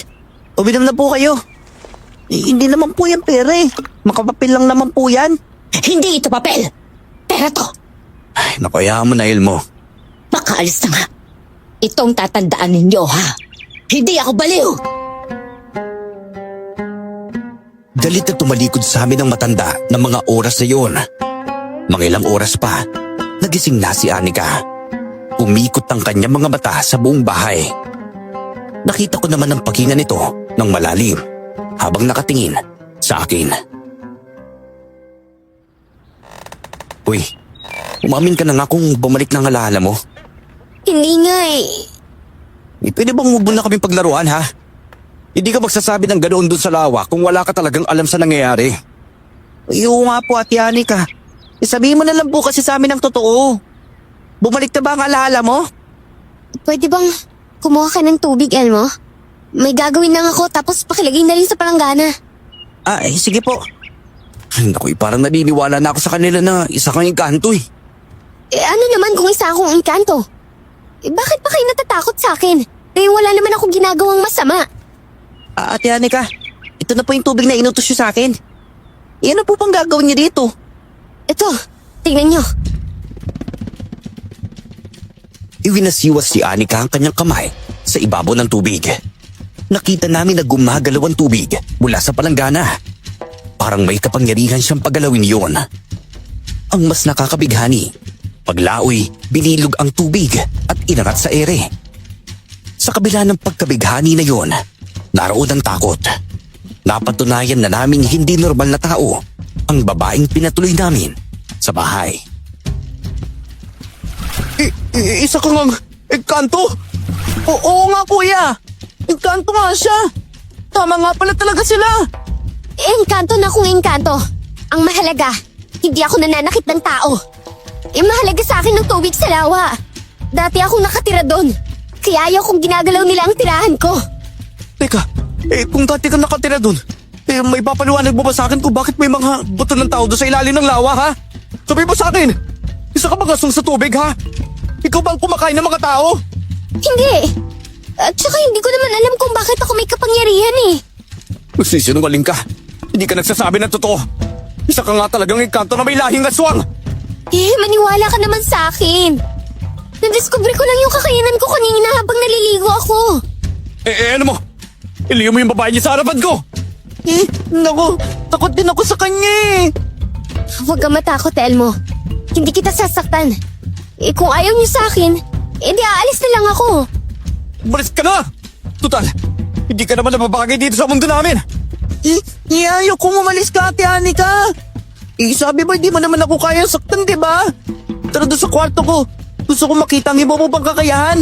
Uminom na po kayo. Hindi naman po yan pera eh. Makapapil lang naman po yan.
Hindi ito papel. Pera to.
Ay, nakayaan mo na, Elmo.
Makaalis na nga. Itong tatandaan ninyo, ha? Hindi ako baliw.
Galit na tumalikod sa amin ang matanda ng mga oras na yun. Mga ilang oras pa, nagising na si Anika. Umikot ang kanyang mga mata sa buong bahay. Nakita ko naman ang paghinga nito ng malalim habang nakatingin sa akin. Uy, umamin ka na nga kung bumalik ng alaala mo.
Hindi nga eh.
Pwede bang huwag mo na kaming paglaruan, ha? Hindi ka magsasabi ng ganoon dun sa lawa kung wala ka talagang alam sa nangyayari. Oo nga po, Ate Anika. Sabihin mo na lang po kasi sa amin ang totoo. Bumalik na ba ang alaala mo?
Pwede bang kumuha ka ng tubig, Elmo? May gagawin lang ako tapos pakilagay na rin sa palanggana.
Sige po. Naku, parang naniniwala na ako sa kanila na isa kang engkanto eh.
Ano naman kung isa akong engkanto? Bakit pa kayo natatakot sa akin? Wala naman akong ginagawang masama.
Ate Anika, ito na po yung tubig na inutos niyo sa akin. Ano po pang gagawin niyo dito?
Ito, tingnan niyo.
Iwinasiwas si Anika ang kanyang kamay sa ibabaw ng tubig. Nakita namin na gumagalaw ang tubig mula sa palanggana. Parang may kapangyarihan siyang paggalawin yon. Ang mas nakakabighani, paglaoy, binilog ang tubig at inangat sa ere. Sa kabila ng pagkabighani na yon, naroon ang takot. Napatunayan na naming hindi normal na tao ang babaeng pinatuloy namin sa bahay.
Isa ka ngang engkanto?
Oo nga kuya. Engkanto nga siya. Tama nga pala talaga sila.
Engkanto na kung engkanto. Ang mahalaga, hindi ako nananakit ng tao. Mahalaga sa akin ng tubig sa lawa. Dati akong nakatira doon. Kaya ayaw kong ginagalaw nila ang tirahan ko.
Teka, kung dati ka nakatira dun, may papaliwanag mo ba sa akin kung bakit may mga buto ng tao doon sa ilalim ng lawa, ha? Sabi mo sa akin, isa ka bang asong sa tubig, ha? Ikaw ba ang kumakain ng mga tao?
Hindi. At saka hindi ko naman alam kung bakit ako may kapangyarihan eh.
Magsisinungaling ka. Hindi ka nagsasabi ng totoo. Isa ka nga talagang engkanto na may lahing aswang.
Maniwala ka naman sa akin. Nadiskubre ko lang yung kakayanan ko kanina habang naliligo ako.
Ano mo? Iliyo mo yung babae niya sa harapan ko. Naku, takot din ako sa kanya eh.
Huwag kang matakot, Elmo. Hindi kita sasaktan. Kung ayaw niyo sa akin, di aalis na lang ako.
Balis ka na! Tutal, hindi ka naman nababagay dito sa mundo namin. Ayaw kong umalis ka, Ate Anika. Sabi mo, hindi mo naman ako kaya saktan, di ba? Tara doon sa kwarto ko. Gusto ko makita ang iba mo bang kakayahan.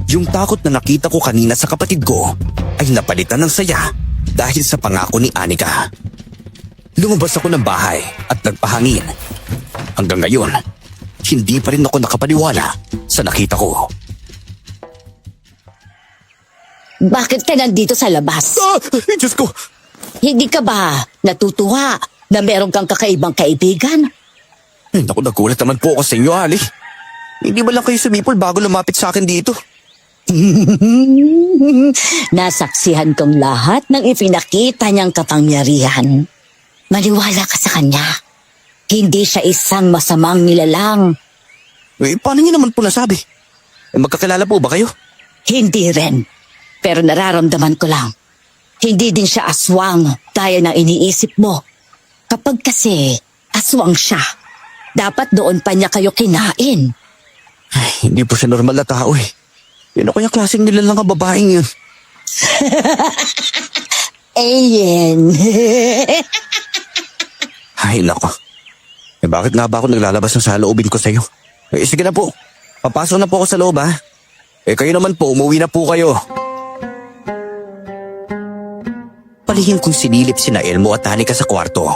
Yung takot na nakita ko kanina sa kapatid ko ay napalitan ng saya dahil sa pangako ni Anika. Lumabas ako ng bahay at nagpahangin. Hanggang ngayon, hindi pa rin ako nakapaniwala sa nakita ko.
Bakit ka nandito sa labas?
Diyos ko!
Hindi ka ba natutuwa na meron kang kakaibang kaibigan?
Naku, nagulat naman po ako sa inyo, Ali.
Hindi ba lang kayo sumipol bago lumapit sa akin dito?
Nasaksihan kong lahat ng ipinakita niyang kapangyarihan. Maniwala ka sa kanya. Hindi siya isang masamang nilalang.
Paano niyo naman po nasabi? Magkakilala po ba kayo?
Hindi rin. Pero nararamdaman ko lang. Hindi din siya aswang gaya ng iniisip mo. Kapag kasi aswang siya, dapat doon pa niya kayo kinain.
Ay, hindi po siya normal na tao eh. Yan ako yung klaseng nilalang ang babaeng yun.
Ayan.
Ay, nako. Bakit nga ba ako naglalabas ng saloobin ko sa iyo? Sige na po. Papasok na po ako sa loob, ha? Kayo naman po, umuwi na po kayo. Palihim kong sinilip sina Elmo at Anika sa kwarto.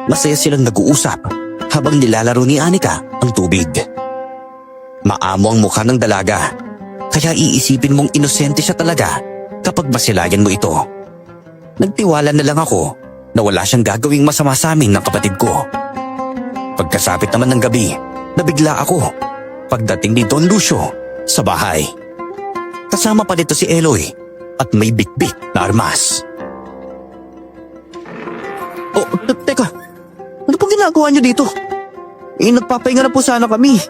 Masaya silang nag-uusap habang nilalaro ni Anika ang tubig. Maamo ang mukha ng dalaga, kaya iisipin mong inosente siya talaga kapag masilayan mo ito. Nagtiwala na lang ako na wala siyang gagawing masama sa amin ng kapatid ko. Pagkasapit naman ng gabi, nabigla ako pagdating ni Don Lucio sa bahay. Kasama pa dito si Eloy at may bit-bit na armas.
Oh, teka. Ano pong ginagawa niyo dito? Nagpapahinga na po sana kami.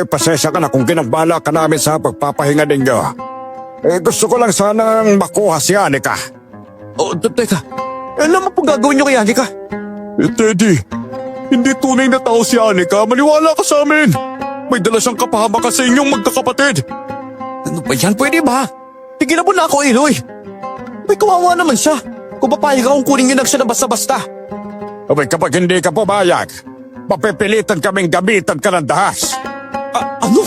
Pasensya ka na kung ginambala ka namin sa pagpapahinga ninyo. Gusto ko lang sanang makuha si Anika.
Oh, teka. Ano naman pong gagawin niyo kay Anika?
Teddy, hindi tunay na tao si Anika. Maniwala ka sa amin. May dala siyang kapahamakan sa inyong magkakapatid.
Ano ba yan? Pwede ba? Tigilan mo na ako, Eloy. May kawawa naman siya. Kung papayag akong kunin yun siya na basta-basta.
Abay, kapag hindi ka pumayag, mapipilitan kaming gamitan ka ng dahas.
Ano?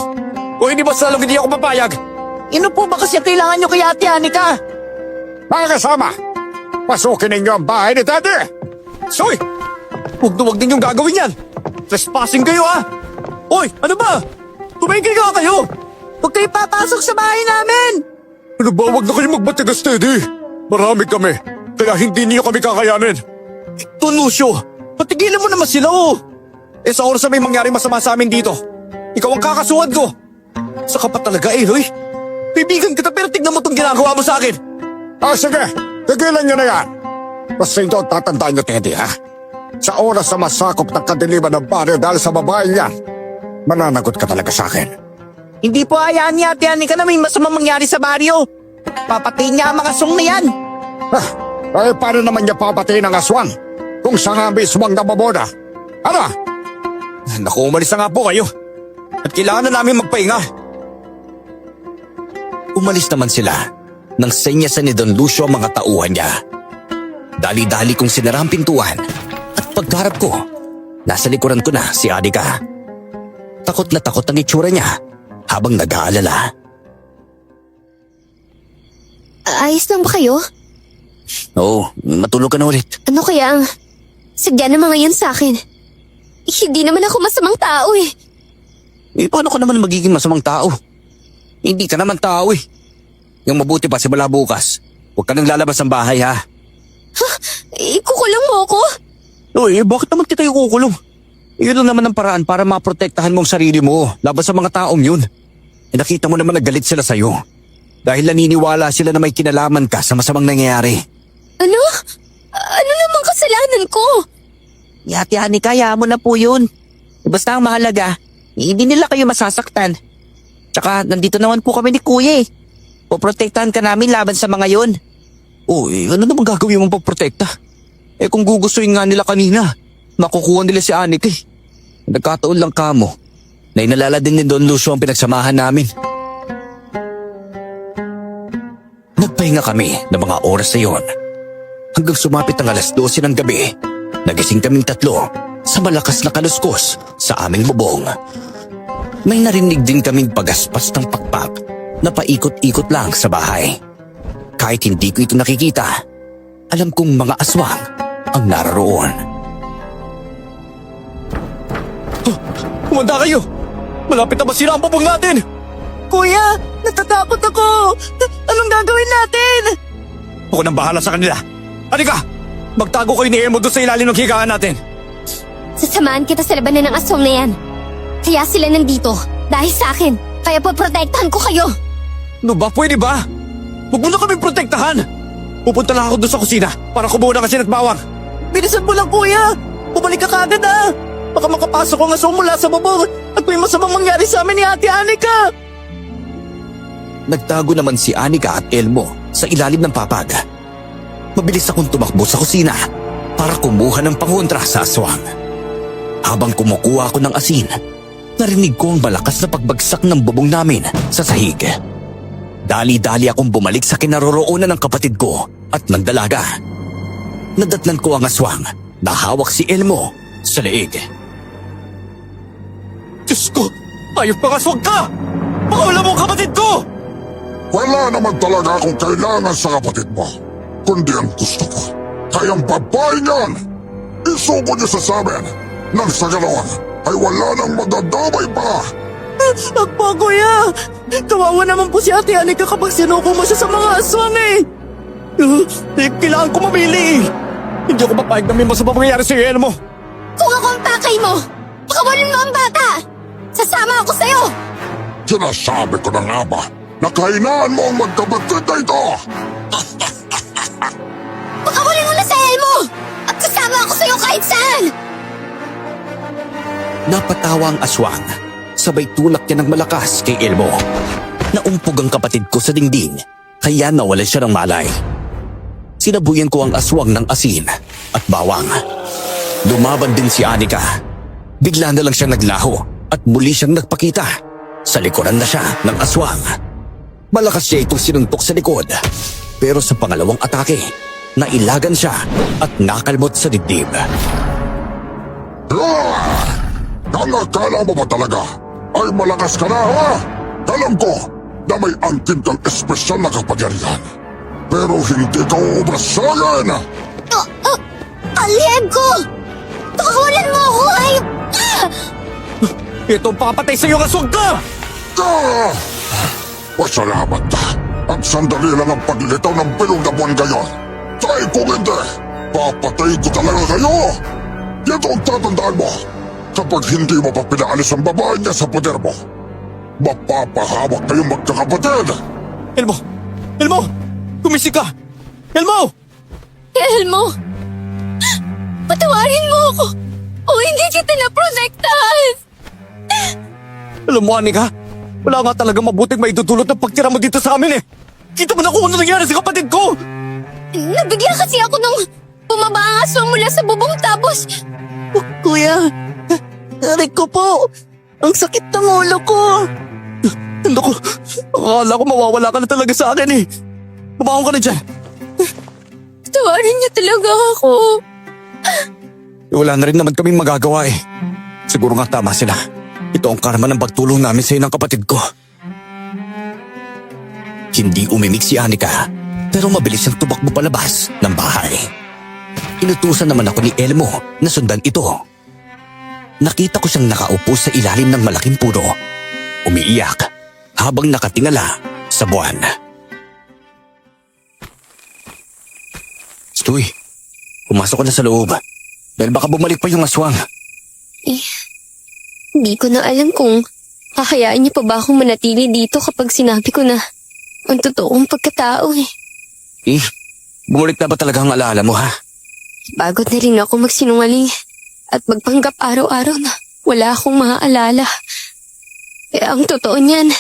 O hindi ba salong hindi ako papayag? Ino po ba kasi ang kailangan nyo kay Ate Anika?
Mga kasama, pasukin ninyo ang bahay ni Teddy.
Soy! Huwag na huwag ninyong gagawin yan. Trespassing kayo, ah! Oy, ano ba? Tumigil nga kayo! Huwag kayo papasok sa bahay namin!
Ano ba, wag na kayo magbatigas, Teddy. Marami kami, kaya hindi niyo kami kakayanin.
Tunusyo, patigilan mo naman sila, oh! Sa oras na may mangyari masama sa amin dito, ikaw ang kakasuhan ko. Saka pa talaga, Eloy. Bibigan kita pero tignan mo itong ginagawa mo sa akin.
Sige, tigilan nyo na yan. Basta ito ang tatandaan nyo, Teddy, ha? Sa oras na masakop ng kadiliman ng baryo dahil sa babaeng yan, mananagot ka talaga sa akin.
Hindi po hayaan ni Ate Anika na may masamang mangyari sa baryo. Papatayin niya ang mga aswang na yan.
Paano naman niya papatayin ang aswang kung siya nga mismo ang nababoda? Ano?
Naku, umalis na nga po kayo. At kailangan na namin magpahinga.
Umalis naman sila nang senyasan ni Don Lucio ang mga tauhan niya. Dali-dali kong sinara ang pintuan at pagkarap ko, nasa likuran ko na si Anika. Takot na takot ang itsura niya habang nag-aalala.
Ayos lang ba kayo?
Oo, matulog ka na ulit.
Ano kaya ang sadya ng mga yan sa akin? Hindi naman ako masamang tao eh.
Paano ka naman magiging masamang tao? Hindi ka naman tao eh. Yung mabuti pa simula bukas, huwag ka nang lalabas ng bahay ha.
Ikukulong mo ako?
Uy, bakit naman kita kukulong? Yun lang naman ang paraan para maprotektahan mo ang sarili mo laban sa mga taong yun. Nakita mo naman nagalit sila sa'yo. Dahil naniniwala sila na may kinalaman ka sa masamang nangyayari.
Ano? Ano namang kasalanan ko?
Ate Anika, hayaan mo na po yun. Basta ang mahalaga, hindi nila kayo masasaktan. Tsaka nandito naman po kami ni Kuya eh. Poprotektahan ka namin laban sa mga yun.
Uy, ano naman gagawin mong pagprotekta? Kung gugustuhin nga nila kanina, makukuha nila si Anik eh. Nagkataon lang kamo na inalala din ni Don Lucio ang pinagsamahan namin. Nagpahinga kami ng mga oras na yon. Hanggang sumapit ang 12:00 ng gabi, nagising kaming tatlo sa malakas na kaluskos sa aming bubong. May narinig din kaming pagaspas ng pakpak na paikot-ikot lang sa bahay. Kahit hindi ko ito nakikita, alam kong mga aswang ang naroon. Kumanda kayo! Malapit na masira ang bubong natin!
Kuya, natatakot ako. Anong gagawin natin?
Ako nang bahala sa kanila. Halika! Magtago kayo ni Elmo doon sa ilalim ng higaan natin.
Sasamahan kita sa labanan ng aswang na yan. Kaya sila nandito. Dahil sa akin. Kaya poprotektahan ko kayo.
No ba? Pwede ba? Huwag mo na kami protektahan. Pupunta lang ako doon sa kusina para kumuha ng asin at bawang.
Bilisan mo lang, Kuya. Bumalik ka kagad ah. Baka makapasok ang aswang mula sa bubong at may masamang mangyari sa amin ni Ate Anika.
Nagtago naman si Anika at Elmo sa ilalim ng papag. Mabilis akong tumakbo sa kusina para kumuha ng pangontra sa aswang. Habang kumukuha ako ng asin, narinig ko ang malakas na pagbagsak ng bubong namin sa sahig. Dali-dali akong bumalik sa kinaroroonan ng kapatid ko at ng dalaga. Nadatnan ko ang aswang na hawak si Elmo sa leeg. Diyos ko! Ayop kang aswang ka! Pakawala mo ang kapatid ko!
Wala naman talaga akong kailangan sa kapatid mo, kundi ang gusto ko. Kayang babae niyan, isuko niyo sa amin, nang sa ganoon ay wala nang madadamay pa.
Agpa, Kuya. Kawawa naman po si Ate Anika kapag sinuko mo siya sa mga aswang eh. Kailangan ko mamili eh. Hindi ako mapahig na may masamang mangyayari sa Elmo.
Kung ako ang pakay mo, pakawalin mo ang bata. Sasama ako sa'yo.
Sinasabi ko na nga ba, na kahinaan mo ang magkabatid na ito.
Pakawalin mo na sa Elmo. At sasama ako sa'yo kahit saan.
Napatawa ang aswang. Sabay tulak niya ng malakas kay Elmo. Naumpog ang kapatid ko sa dingding, kaya nawalan siya ng malay. Sinabuyan ko ang aswang ng asin at bawang. Lumaban din si Anika. Bigla na lang siyang naglaho at muli siyang nagpakita. Sa likuran na siya ng aswang. Malakas siya itong sinuntok sa likod. Pero sa pangalawang atake, nailagan siya at nakalmot sa dibdib.
Ang akala mo ba talaga ay malakas ka na, ha? Alam ko na may angkin kang espesyal na kapangyarihan. Pero hindi ka uubra sa akin!
Alien ko! Pakawalan mo ako, hayop!
Ito ang papatay sa iyo ang aswang ka!
Ah! Pasalamat na. At sandali lang ang paglitaw ng bilog na buwan ngayon. Dahil kung hindi, papatayin ko talaga kayo! Ito ang tatandaan mo. Kapag hindi mo pa pinaalis ang babae niya sa poder mo, mapapahawak kayong magkakapatid!
Elmo! Elmo! Gumising ka! Elmo!
Elmo! Patawarin mo ako! O hindi kita na-protectahan!
Alam mo, Anika, wala nga talaga mabuting maidudulot ng pagtira mo dito sa amin eh! Kita mo na kung ano nangyari sa kapatid ko!
Nabigla kasi ako nung bumaba ang aswang mula sa bubong tapos...
Kuya, aray ko po. Ang sakit ng ulo ko.
Naku, akala ko mawawala ka na talaga sa akin eh! Bumangon ka na dyan!
Ito patawarin niyo talaga ako.
Wala na rin naman kaming magagawa eh. Siguro nga tama sila. Ito ang karma ng pagtulong namin sa ng kapatid ko. Hindi umimik si Anika, pero mabilis siyang tumakbo palabas ng bahay. Inutusan naman ako ni Elmo na sundan ito. Nakita ko siyang nakaupo sa ilalim ng malaking puno, umiiyak habang nakatingala sa buwan. Stoy, pumasok ka na sa loob dahil baka bumalik pa yung aswang.
Hindi ko na alam kung hahayaan niyo pa ba akong manatili dito kapag sinabi ko na ang totoong pagkatao eh.
Bumalik na ba talaga ang alaala mo ha?
Pagod na rin ako magsinungaling at magpanggap araw-araw na wala akong maaalala. Eh ang totoo niyan,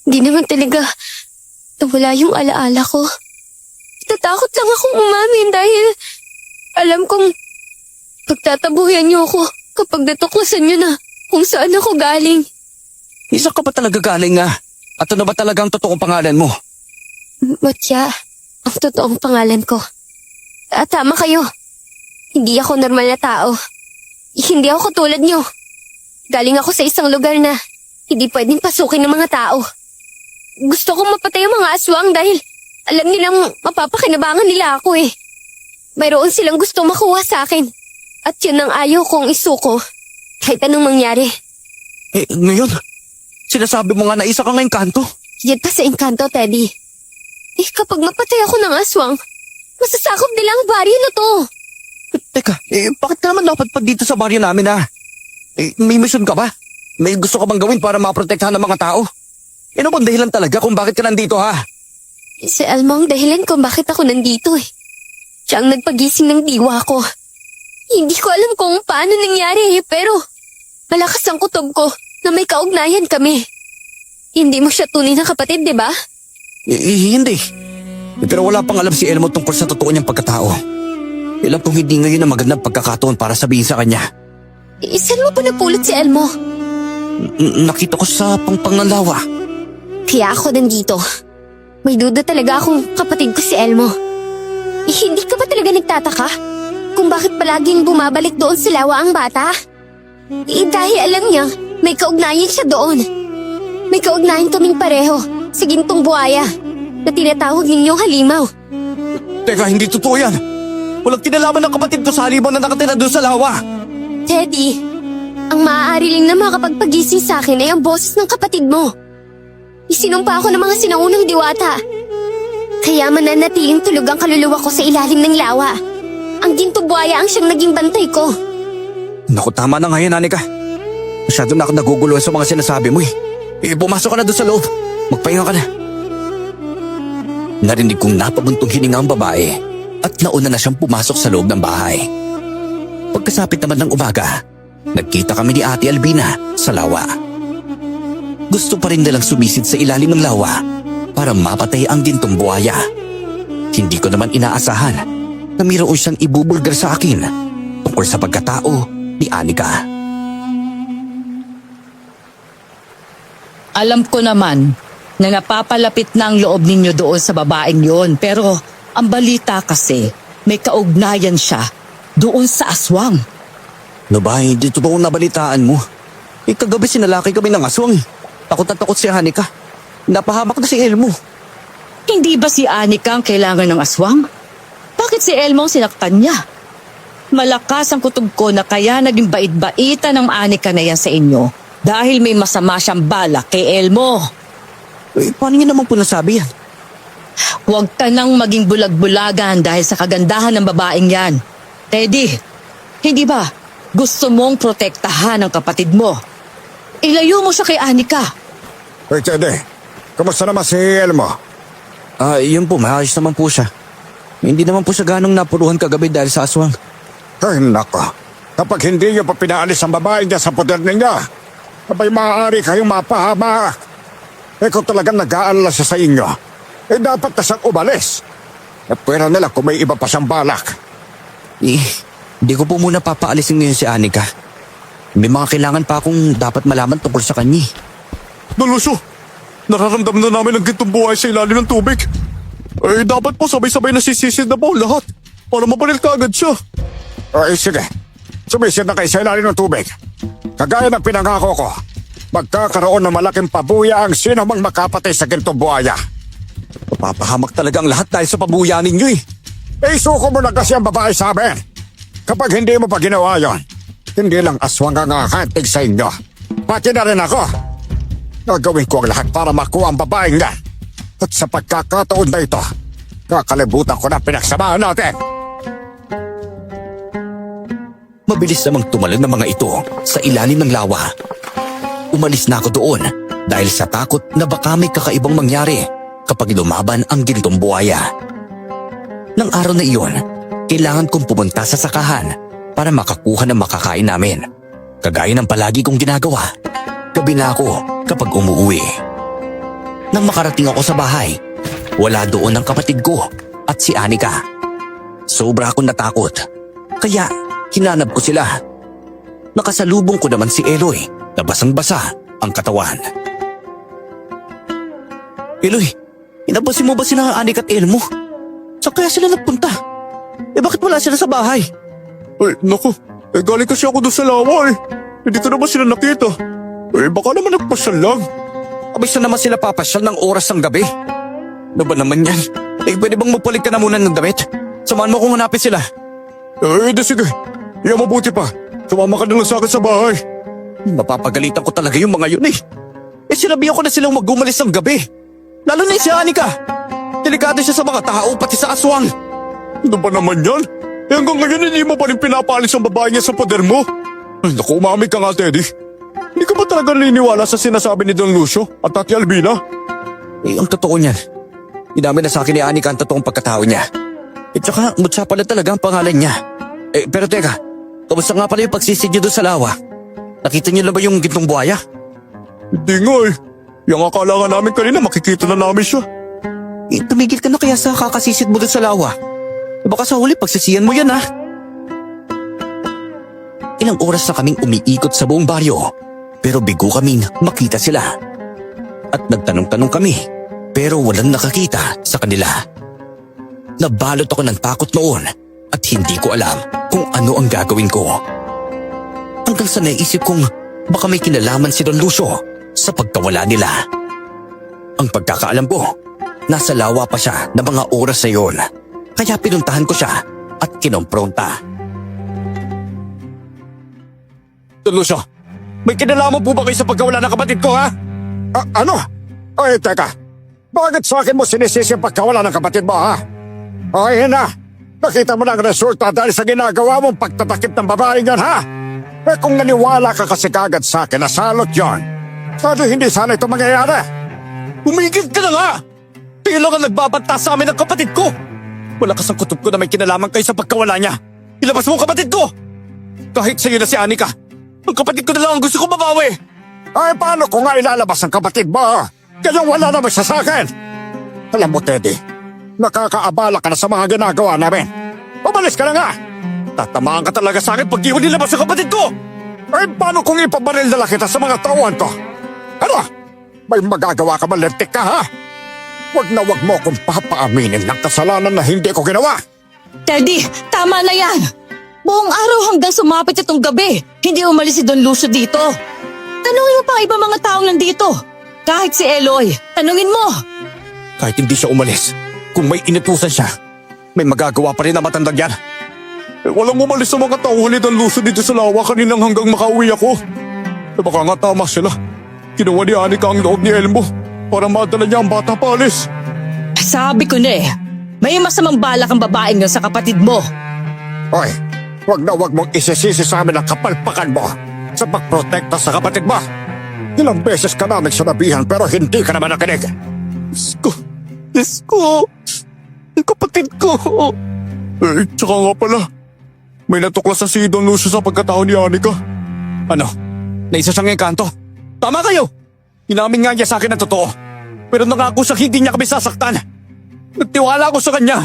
hindi naman talaga nawala yung alaala ko. Natatakot lang akong umamin dahil alam kong pagtatabuhan niyo ako kapag natuklasan niyo na kung saan ako galing.
Isa ka pa talaga galing nga? At ano ba talaga ang totoong pangalan mo?
Matya, ang totoong pangalan ko. Tama kayo. Hindi ako normal na tao. Hindi ako tulad niyo. Galing ako sa isang lugar na hindi pwedeng pasukin ng mga tao. Gusto kong mapatay ang mga aswang dahil alam nilang mapapakinabangan nila ako eh. Mayroon silang gusto makuha sa akin. At yun ang ayaw kong isuko. Kahit anong mangyari.
Ngayon, sinasabi mo nga na isa ka ng engkanto.
Yan pa sa engkanto, Teddy. Kapag mapatay ako ng aswang, masasakop nila ang baryo na to.
Teka, bakit ka naman napadpad dito sa baryo namin ha? May mission ka ba? May gusto ka bang gawin para maprotektahan ng mga tao? Ano bang dahilan talaga kung bakit ka nandito ha?
Si Elmo ang dahilan kung bakit ako nandito eh. Siya ang nagpagising ng diwa ko. Hindi ko alam kung paano nangyari pero malakas ang kutob ko na may kaugnayan kami. Hindi mo siya tunay na kapatid, di ba?
Hindi. Pero wala pang alam si Elmo tungkol sa totoo niyang pagkatao. Ilang kung hindi ngayon ang magandang pagkakataon para sabihin sa kanya.
Saan mo pa napulot si Elmo?
Nakita ko sa pangpangalawa.
Kaya ako nandito. May duda talaga akong kapatid ko si Elmo. Hindi ka ba talaga nagtataka kung bakit palaging bumabalik doon sa lawa ang bata? Dahil alam niya, may kaugnayan siya doon. May kaugnayan kaming pareho sa gintong buhaya na tinatawag ninyong halimaw.
Teka, hindi totoo yan. Walang kinalaman ng kapatid ko sa halimaw na nakatira doon sa lawa.
Teddy, ang maaari lang na makapagpagising sa akin ay ang boses ng kapatid mo. Isinumpa ako ng mga sinaunang diwata. Kaya mananatiling tulog ang kaluluwa ko sa ilalim ng lawa. Ang gintong buhaya ang siyang naging bantay ko.
Naku, tama na nga yan, Anika. Masyado na ako naguguluhan sa mga sinasabi mo eh. Pumasok ka na doon sa loob. Magpahinga ka na. Narinig kong napabuntong hininga ang babae at nauna na siyang pumasok sa loob ng bahay. Pagkasapit naman ng umaga, nagkita kami ni Ate Albina sa lawa. Gusto pa rin nilang sumisid sa ilalim ng lawa para mapatay ang gintong buhaya. Hindi ko naman inaasahan na mayroon siyang ibubulgar sa akin tungkol sa pagkatao ni Anika.
Alam ko naman na napapalapit na ang loob ninyo doon sa babaeng yon, pero ang balita kasi may kaugnayan siya doon sa aswang.
No ba, hindi totoo nabalitaan mo? Kagabi sinalaki kami ng aswang. Takot na takot si Anika. Napahamak na si Elmo.
Hindi ba si Anika ang kailangan ng aswang? Bakit si Elmo ang sinaktan niya? Malakas ang kutob ko na kaya naging bait-baita ng Anika na yan sa inyo dahil may masama siyang balak kay Elmo.
Paano niya naman po nasabi yan?
Huwag ka nang maging bulag-bulagan dahil sa kagandahan ng babaeng yan. Teddy, hindi ba gusto mong protektahan ang kapatid mo? Ilayo mo siya kay Anika.
Hey, Teddy, kamusta naman si Elmo?
Yun po, maayos naman po siya. Hindi naman po siya ganong napuruhan kagabi dahil sa aswang.
Ay, nako. Kapag hindi niyo pa pinaalis ang babae niya sa poder ninyo, abay maaari kayong mapahamak. Kung talagang nag-aalala siya sa inyo, dapat na siyang umalis. Pwera nila kung may iba pa siyang balak.
Hindi ko po muna papaalisin ngayon si Anika. May mga kailangan pa akong dapat malaman tungkol sa kanya.
Nalusyo, nararamdaman na namin ang gintong buhay sa ilalim ng tubig. Eh, dapat po sabay-sabay na sisisid na po lahat para mabalil ka agad siya.
Ay, sige. Sumisid na kayo sa ilalim ng tubig. Kagaya ng pinangako ko, magkakaroon ng malaking pabuya ang sino mang makapatay sa gintong buhaya.
Papahamak talaga ang lahat dahil sa pabuya ninyo eh.
Isuko mo na kasi ang babae sa amin. Kapag hindi mo pa ginawa yon, hindi lang aswang ang hahantig sa inyo. Pati na rin ako. Gagawin ko ang lahat para makuha ang babaeng yan. At sa pagkakataon na ito, kakalibutan ko na pinagsamahan natin.
Mabilis namang tumalon ng mga ito sa ilalim ng lawa. Umalis na ako doon dahil sa takot na baka may kakaibang mangyari kapag lumaban ang gintong buhaya. Nang araw na iyon, kailangan kong pumunta sa sakahan para makakuha ng makakain namin. Kagaya ng palagi kong ginagawa, gabi na ako kapag umuwi. Nang makarating ako sa bahay, wala doon ang kapatid ko at si Anika. Sobra akong natakot, kaya hinanap ko sila. Nakasalubong ko naman si Eloy na basang-basa ang katawan. Eloy, inabasin mo ba sila Anika at Elmo? Saan kaya sila nagpunta? Eh bakit wala sila sa bahay?
Ay, naku. Eh, galing kasi ako doon sa lawa eh. Hindi ko naman sila nakita. Eh, baka naman nagpasyal lang.
Abay saan naman sila papasyal ng oras ng gabi? Ano ba naman yan? Eh pwede bang magpalit ka na muna ng damit? Samahan mo kung hanapin sila.
Eh, di sige. Iya, mabuti pa. Sumama ka na lang sa akin sa bahay.
Mapapagalitan ko talaga yung mga yun eh. Eh sinabihan ko na silang mag-umalis ng gabi. Lalo na si Anika. Delikado siya sa mga tao pati sa aswang.
Ano ba naman yan? Eh, hanggang ngayon hindi mo pa rin pinapaalis ang babae niya sa poder mo. Ay, naku, umamig ka nga, Teddy. Hindi ka ba talaga naniniwala sa sinasabi ni Don Lucio at Ate Albina?
Eh ang totoo niyan. Inamin na sa akin ni Anika ang totoong pagkatao niya. Eh tsaka Mutsa pala talaga ang pangalan niya. Eh pero teka, kamusta nga pala yung pagsisid niyo doon sa lawa? Nakita niyo na ba yung gintong buhaya?
Hindi nga eh. Yung akala nga namin kanina makikita na namin siya.
Eh tumigil ka na kaya sa kakasisid mo doon sa lawa. Eh, baka sa huli pagsisiyan mo yan ha.
Ilang oras na kaming umiikot sa buong baryo, pero bigo kaming makita sila. At nagtanong-tanong kami, pero walang nakakita sa kanila. Nabalot ako ng takot noon at hindi ko alam kung ano ang gagawin ko. Hanggang sa naisip kong baka may kinalaman si Don Lucio sa pagkawala nila. Ang pagkakaalam ko, nasa lawa pa siya na mga oras na yon. Kaya pinuntahan ko siya at kinompronta.
Don Lucio, may kinalaman po ba kayo sa pagkawala ng kapatid ko ha?
Ano? Ay, teka. Bakit sa akin mo sinisisi ang pagkawala ng kapatid mo, ha? Okay na. Nakita mo na ang resulta dahil sa ginagawa mong pagtatakip ng babaeng yan, ha? Eh kung naniwala ka kasi kagad sa akin na salot yon, sana hindi sana ito mangyayari.
Umigil ka na nga! Kayo lang ang nagbabanta sa amin ng kapatid ko! Wala kasang kutob ko na may kinalaman kayo sa pagkawala niya. Ilabas mo ang kapatid ko! Kahit sa'yo na si Anika, ang kapatid ko na lang ang gusto ko mabawi!
Ay, paano ko nga ilalabas ang kapatid mo? Kaya wala naman siya sa akin. Alam mo, Teddy, nakakaabala ka na sa mga ginagawa namin. Umalis ka na nga!
Tatamaan ka talaga sa akin pag di ko nilabas ang kapatid ko!
Ay, paano kung ipabaril na lang kita sa mga tauhan ko? Ano? May magagawa ka malintik ka, ha? Wag mo akong papaaminin ng kasalanan na hindi ko ginawa.
Teddy, tama na yan! Buong araw hanggang sumapit itong gabi, hindi umalis si Don Lucio dito. Tanungin mo pa ang ibang mga taong nandito. Kahit si Eloy, tanungin mo.
Kahit hindi siya umalis, kung may inutusan siya, may magagawa pa rin na matandang yan.
Eh, walang umalis sa mga tauhan ni Don Lucio dito sa lawa kaninang hanggang makauwi ako. Eh, baka nga tama sila. Kinuha ni Anika ang loob ni Elmo para madala niya ang bata paalis.
Sabi ko na eh, may masamang balak ang babaeng yun sa kapatid mo.
Hoy, wag mong isisisi sa amin ang kapalpakan mo sa pagprotekta sa kapatid mo. Ilang beses ka namin sinabihan pero hindi ka naman nakinig.
Diyos ko, ang kapatid ko. Eh, tsaka nga pala, may natuklasan si Don Lucio sa pagkatao ni Anika.
Ano? Naisa siyang engkanto? Tama kayo! Inamin nga niya sa akin ang totoo. Pero nangako siya hindi niya kami sasaktan. Nagtiwala ako sa kanya.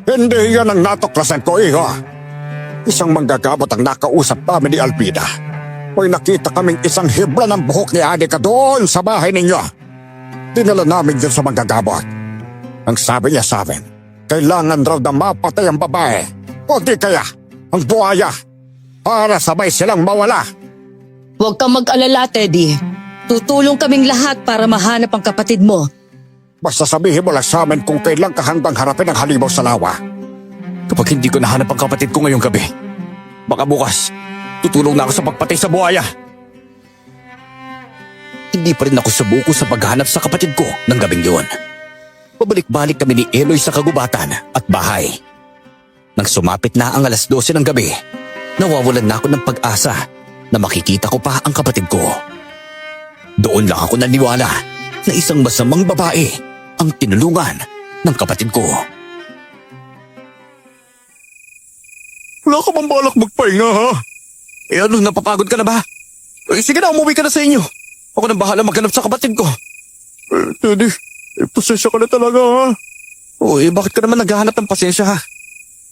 Hindi yan ang natuklasan ko, iho. Isang manggagabot ang nakausap namin ni Albina. May nakita kaming isang hibla ng buhok ni Anika doon sa bahay ninyo. Dinala namin yun sa manggagabot. Ang sabi niya sa amin, kailangan raw na mapatay ang babae. O di kaya, ang buhaya. Para sabay silang mawala.
Huwag kang mag-alala, Teddy. Tutulong kaming lahat para mahanap ang kapatid mo.
Basta sabihin mo lang sa amin kung kailan ka handang harapin ang halimaw sa lawa.
Kapag hindi ko nahanap ang kapatid ko ngayong gabi, baka bukas, tutulong na ako sa pagpatay sa buhaya. Hindi pa rin ako subuko sa paghanap sa kapatid ko ng gabing yun. Pabalik-balik kami ni Eloy sa kagubatan at bahay. Nang sumapit na ang 12:00 ng gabi, nawawalan na ako ng pag-asa na makikita ko pa ang kapatid ko. Doon lang ako naniwala na isang masamang babae ang tinulungan ng kapatid ko.
Wala ka bang balak magpahinga, ha?
Eh ano, napapagod ka na ba? Eh, sige na, umuwi ka na sa inyo. Ako nang bahala maghanap sa kapatid ko.
Teddy, pasensya ka na talaga, ha?
Uy, bakit ka naman naghahanap ng pasensya ha?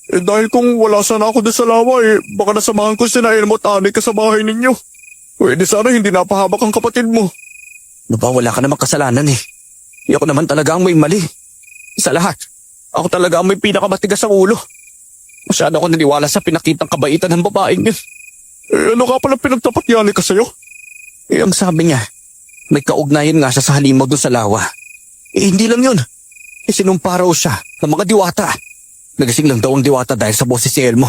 Dahil kung wala sana ako doon sa lawa, baka nasamahan ko sina Elmo at Anika sa bahay ninyo. Pwede sana hindi napahabak ang kapatid mo.
Ano ba, wala ka namang kasalanan eh. Ako naman talaga ang may mali. Sa lahat, ako talaga ang may pinakamatigas sa ulo. Masyado ako naniwala sa pinakitang kabaitan ng babaeng yun.
Ano ka palang pinagtapat ni Anika sa'yo?
Ang sabi niya, may kaugnayan nga siya sa halimaw doon sa lawa. Hindi lang yun. Sinumpa raw siya ng mga diwata. Nagising lang daw ang diwata dahil sa boses si Elmo.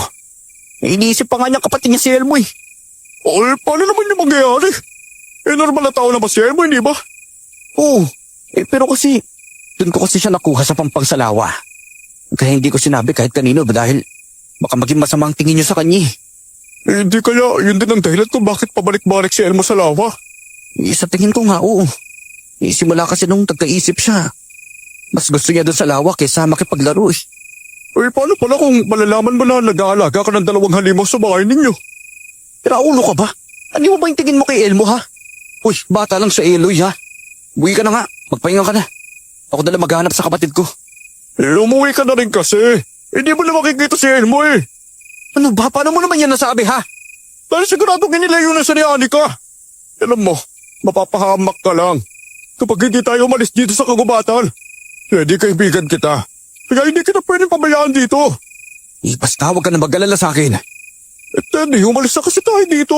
Iniisip pa nga niya kapatid niya si Elmo eh.
Paano naman yung mangyayari? Normal na tao na ba si Elmo, hindi ba?
Oo, pero kasi, doon ko kasi siya nakuha sa pampangsalawa. Kaya hindi ko sinabi kahit kanino dahil baka maging masamang tingin niyo sa kanya.
Hindi kaya yun din ang dahilan kung bakit pabalik-balik si Elmo sa lawa.
Sa tingin ko nga, oo. Simula kasi nung tagkaisip siya. Mas gusto niya doon sa lawa kaysa makipaglaro eh.
Paano pala kung malalaman mo na nag-aalaga ka ng 2 halimaw sa bahay ninyo?
Ulo ka ba? Ano mo ba yung tingin mo kay Elmo ha? Uy, bata lang sa Eloy ha. Uwi ka na nga, magpahinga ka na. Ako na lang maghanap sa kapatid ko.
Umuwi ka na rin kasi. Hindi mo na makikita si Elmo eh.
Ano ba? Paano mo naman yan nasabi ha?
Dahil siguradong inilayo na siya ni Anika. Alam mo, mapapahamak ka lang. Kapag hindi tayo umalis dito sa kagubatan, pwede kaibigan kita. Kaya hindi kita pwedeng pabayaan dito.
Basta huwag ka na mag-alala sa akin.
Teddy, umalis na kasi tayo dito.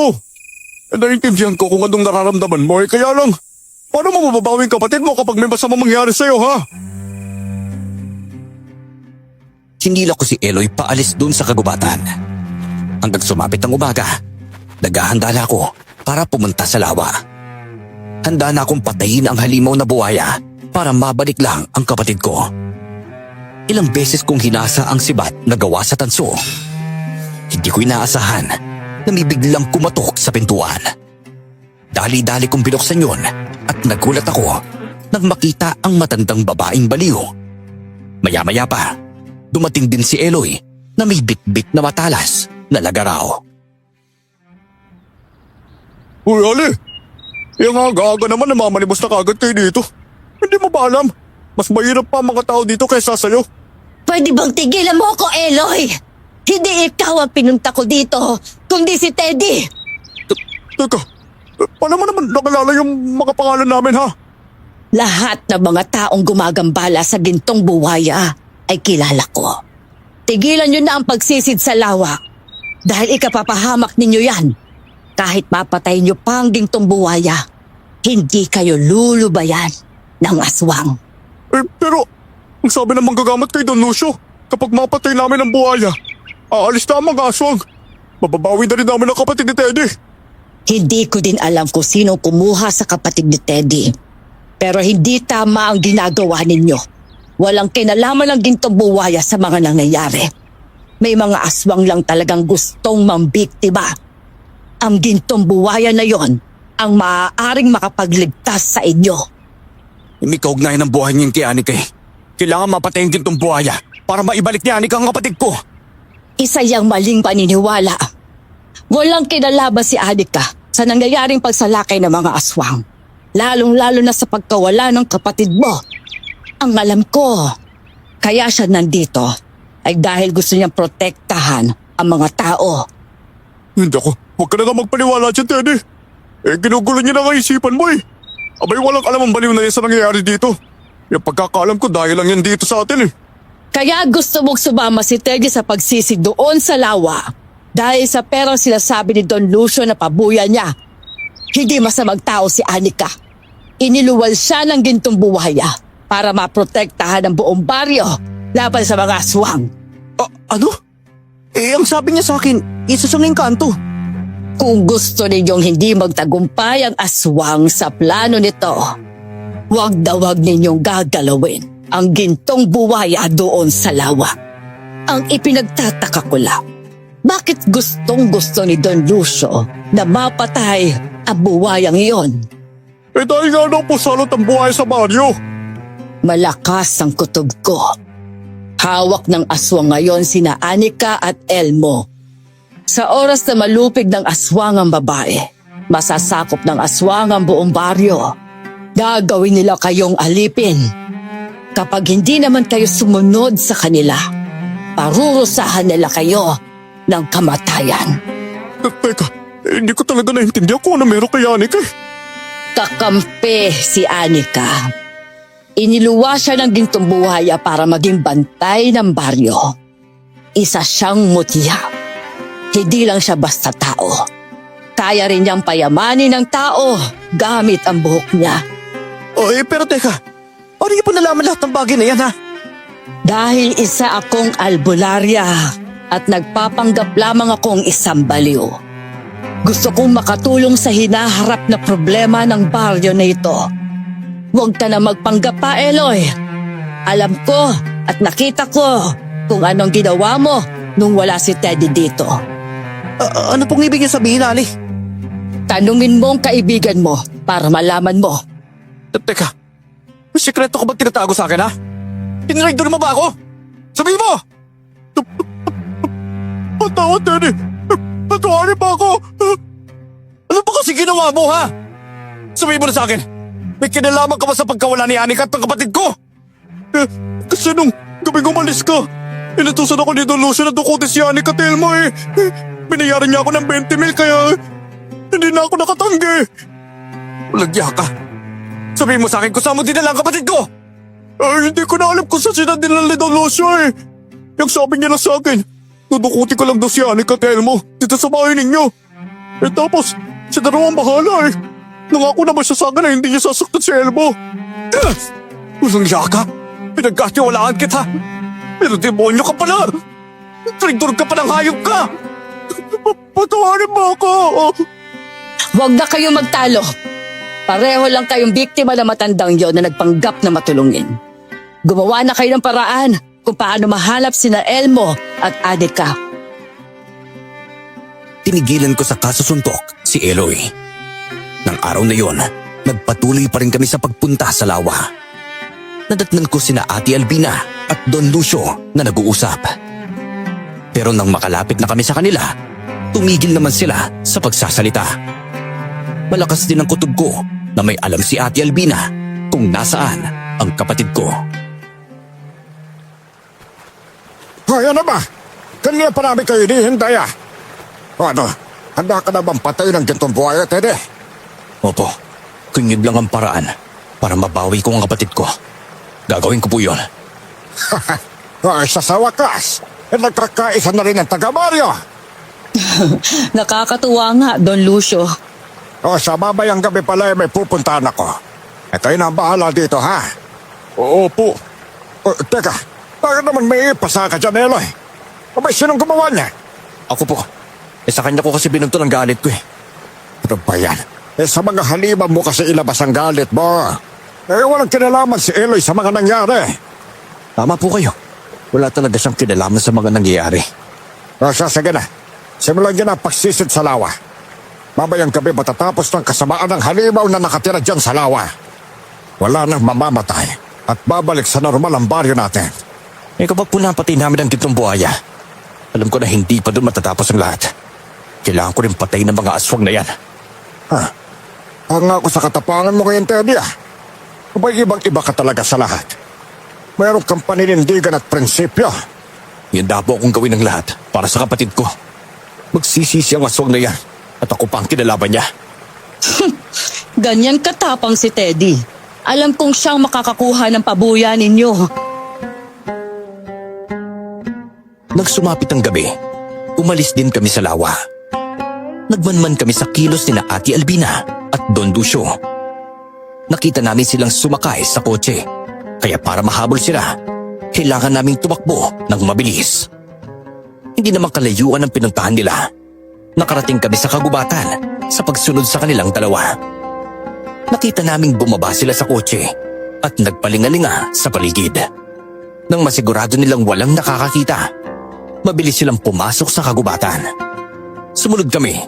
Naiintindihan ko kung anong nararamdaman mo kaya lang, paano mo mababawing kapatid mo kapag may masama mangyari sa'yo, ha?
Sinila ko si Eloy paalis dun sa kagubatan. Hanggang sumapit ang umaga, naghahanda na ako para pumunta sa lawa. Handa na akong patayin ang halimaw na buhaya para mabalik lang ang kapatid ko. Ilang beses kong hinasa ang sibat na gawa sa tanso. Hindi ko inaasahan na may biglang kumatok sa pintuan. Dali-dali kong binuksan yun at nagulat ako nang makita ang matandang babaeng baliw. Maya-maya pa, dumating din si Eloy na may bitbit na matalas na lagaraw.
Uy, Ali! Yung aga-aga naman namamanibos na kagad kayo dito. Hindi mo ba alam? Mas mahirap pa ang mga tao dito kaysa sa'yo.
Pwede bang tigilan mo ako, Eloy? Hindi ikaw ang pinunta ko dito, kundi si Teddy.
Teka, paano mo naman nakilala yung mga pangalan namin, ha?
Lahat ng mga taong gumagambala sa gintong buwaya ay kilala ko. Tigilan niyo na ang pagsisid sa lawa dahil ikapapahamak ninyo yan. Kahit mapatay niyo pa ang gintong buwaya, hindi kayo lulubayan ng aswang.
Pero, ang sabi ng manggagamot kay Don Lucio, kapag mapatay namin ang buhaya, aalis na ang mga aswang. Mababawi na rin namin ang kapatid ni Teddy.
Hindi ko din alam kung sino kumuha sa kapatid ni Teddy. Pero hindi tama ang ginagawa ninyo. Walang kinalaman ng gintong buwaya sa mga nangyayari. May mga aswang lang talagang gustong mambiktima. Ang gintong buwaya na yon ang maaaring makapagligtas sa inyo.
May kaugnayan ng buhay niya kay Anika eh. Kailangan mapatay ang gintong buhaya para maibalik ni Anika ang kapatid ko.
Isa yang maling paniniwala. Walang kinalaban si Anika sa nangyayaring pagsalakay ng mga aswang. Lalong-lalo na sa pagkawala ng kapatid mo. Ang alam ko, kaya siya nandito ay dahil gusto niyang protektahan ang mga tao.
Hindi ako. Huwag ka na nga magpaniwala dyan, Teddy. Ginugulo niya na nga isipan mo eh. Abay, walang alam ang baliw na yan sa nangyayari dito. Yung pagkakaalam ko dahil lang yan dito sa atin eh.
Kaya gusto mong sumama si Teddy sa pagsisig doon sa lawa. Dahil sa perang sinasabi ni Don Lucio na pabuyan niya. Hindi masamang tao si Anika. Iniluwal siya ng gintong buhaya para maprotektahan ang buong baryo laban sa mga aswang.
Ano? Ang sabi niya sa akin, isa siyang engkanto.
Kung gusto ninyong hindi magtagumpay ang aswang sa plano nito, huwag na huwag ninyong gagalawin ang gintong buwaya doon sa lawa. Ang ipinagtataka ko lang, bakit gustong-gusto ni Don Lucio na mapatay ang buwayang iyon?
Dahil nga daw po salot ang buhay sa baryo.
Malakas ang kutob ko. Hawak ng aswang ngayon sina Anika at Elmo. Sa oras na malupig ng aswang ang babae, masasakop ng aswang ang buong baryo. Gagawin nila kayong alipin. Kapag hindi naman kayo sumunod sa kanila, parurusahan nila kayo ng kamatayan.
Teka, hindi ko talaga naintindihan kung ano meron kay Anika eh.
Kakampi si Anika. Iniluwa siya ng gintong buhaya para maging bantay ng baryo. Isa siyang mutya. Hindi lang siya basta tao. Kaya rin niyang payamanin ng tao gamit ang buhok niya.
Pero teka, paano niyo po nalaman lahat ng bagay na yan ha?
Dahil isa akong albularya at nagpapanggap lamang akong isang baliw. Gusto kong makatulong sa hinaharap na problema ng baryo na ito. Huwag ka na magpanggap pa, Eloy. Alam ko at nakita ko kung anong ginawa mo nung wala si Teddy dito.
Ano pong ibig niya sabihin, Ali?
Tanungin mo ang kaibigan mo para malaman mo.
Teka, may sikreto ka ba tinatago sa akin ha? Tinraidor mo ba ako? Sabihin mo!
Patawad, Teddy. Patawarin ba ako?
Ano ba kasi ginawa mo ha? Sabihin mo na sa akin, may kinalaman ka ba sa pagkawala ni Anika at ng kapatid ko?
Kasi nung gabing umalis ka, inutusan ako ni Don Lucio na dukutin si Anika at Elmo eh. Binayaran niya ako ng 20 mil kaya hindi na ako nakatanggi.
Lagya ka. Sabihin mo sa akin kung saan mo dinala ang kapatid ko!
Hindi ko na alam kung saan sila dinala ni Don Lucio eh. Yung sabi niya lang sa akin, dudukutin ko lang daw si Anika at Elmo dito sa bahay ninyo. Tapos, si dalawang bahala eh. Nangako naman siya sa akin na hindi niya sasaktan si Elmo.
Walang yaka! Pinagkatiwalaan kita! Pero demonyo ka pala! Traidor ka pa ng hayop ka!
Patawarin mo ako!
Huwag na kayo magtalo. Pareho lang kayong biktima na matandang yon na nagpanggap na matulungin. Gumawa na kayo ng paraan kung paano mahanap sina Elmo at Anika.
Tinigilan ko sa kasusuntok si Eloy. Nang araw na yon, nagpatuloy pa rin kami sa pagpunta sa lawa. Nadatnan ko sina Ate Albina at Don Lucio na nag-uusap. Pero nang makalapit na kami sa kanila, tumigil naman sila sa pagsasalita. Malakas din ang kutob ko na may alam si Ate Albina kung nasaan ang kapatid ko.
Hoy, ano ba? Kanina pa namin kayo hinihintay ah. Ano, handa ka na bang patay ng gintong buhaya, Teddy?
Opo, kung yun lang ang paraan para mabawi ko ang kapatid ko. Gagawin ko po yun.
Ay, sa wakas, nagkakaisa na rin ang taga-baryo.
Nakakatuwa nga, Don Lucio.
Sa babayang gabi pala may pupuntahan ako. Kayo na ang bahala dito, ha?
Opo.
Teka, bakit naman may ipasa ka dyan, Eloy? Abay, sinong gumawa niya?
Ako po, sa kanya ko kasi binunto ng galit ko eh.
Ano ba yan? Sa mga halimaw mo kasi ilabas ang galit mo. Walang kinalaman si Eloy sa mga nangyari.
Tama po kayo. Wala talaga siyang kinalaman sa mga nangyayari.
Sige na. Simulan niyo na ang pagsisid sa lawa. Mabayang gabi matatapos ng kasamaan ng halimaw na nakatira dyan sa lawa. Wala nang mamamatay at babalik sa normal ang baryo natin.
Kapag po napatay namin ang gintong buhaya, alam ko na hindi pa doon matatapos ang lahat. Kailangan ko rin patay ng mga aswang na yan.
Hanga ko sa katapangan mo ngayon, Teddy ah. Abay, ibang-iba ka talaga sa lahat. Mayroon kang paninindigan at prinsipyo.
Handa po akong gawin ng lahat para sa kapatid ko. Magsisisi ang aswang na yan at ako pa ang kinalaban niya.
Ganyan katapang si Teddy. Alam kong siyang makakakuha ng pabuya ninyo.
Nang sumapit ang gabi, umalis din kami sa lawa. Nagmanman kami sa kilos ni na Ate Albina at Don Lucio. Nakita namin silang sumakay sa kotse, kaya para mahabol sila, kailangan naming tumakbo ng mabilis. Hindi naman kalayuan ang pinuntahan nila. Nakarating kami sa kagubatan sa pagsunod sa kanilang dalawa. Nakita naming bumaba sila sa kotse at nagpalingalinga sa paligid. Nang masigurado nilang walang nakakakita, mabilis silang pumasok sa kagubatan. Sumunod kami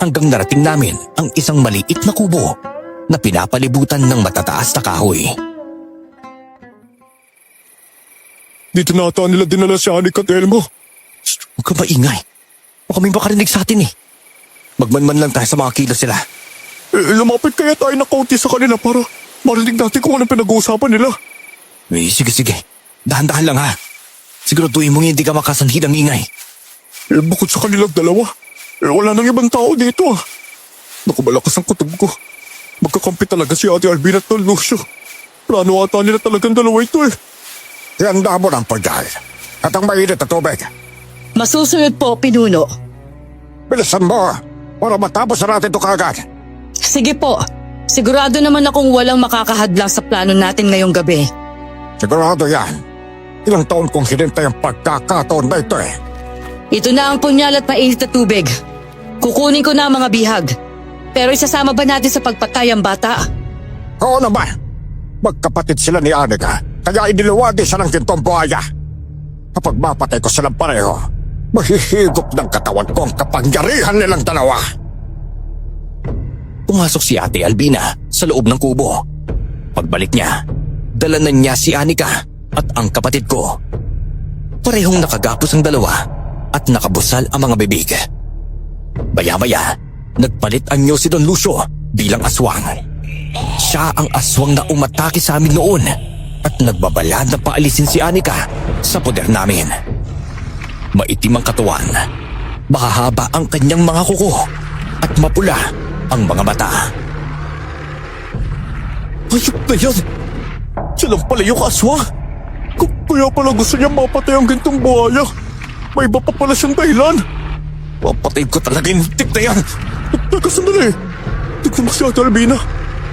hanggang narating namin ang isang maliit na kubo na pinapalibutan ng matataas na kahoy.
Dito na ata nila dinala si Anika at Elmo.
Huwag ka maingay. Baka may makarinig sa atin eh. Magmanman lang tayo sa mga kilos sila.
Lumapit kaya tayo ng kaunti sa kanila para marinig natin kung anong pinag-uusapan nila.
Sige. Dahan-dahan lang ha. Siguraduhin mong hindi ka makasanhi ng ingay.
Bukod sa kanilang dalawa, wala nang ibang tao dito ah. Naku, malakas ang kutob ko. Magkakampi talaga si Ate Albina at Don Lucio. Plano ata nila talagang dalawa ito eh.
Ihanda mo ng pagdal. At ang mainit na tubig.
Masusunod po, Pinuno.
Bilisan mo para matapos na natin ito kagad.
Sige po. Sigurado naman akong walang makakahadlang sa plano natin ngayong gabi.
Sigurado yan. Ilang taon kong hinintay ang pagkakataon na ito eh.
Ito na ang punyal at mainit na tubig. Kukunin ko na ang mga bihag. Pero isasama ba natin sa pagpatay ang bata?
Oo naman. Magkapatid sila ni Anika, kaya iniluwagi siya ng gintong buhaya. Kapag mapatay ko silang pareho, mahihigop ng katawan ko ang kapangyarihan nilang dalawa.
Pumasok si Ate Albina sa loob ng kubo. Pagbalik niya, dala na niya si Anika at ang kapatid ko. Parehong nakagapos ang dalawa at nakabusal ang mga bibig. Baya-baya, nagpalit anyo si Don Lucio bilang aswang. Siya ang aswang na umatake sa amin noon at nagbabala na paalisin si Anika sa poder namin. Maitim ang katawan, mahahaba ang kanyang mga kuko at mapula ang mga mata.
Ayok na yan! Silang pala yung aswang! Kaya pala gusto niya mapatay ang gintong buhaya. May iba pa pala siyang dahilan.
Papatay ko talaga yung tip na yan!
Teka sandali. Tignan mo si Ate Albina.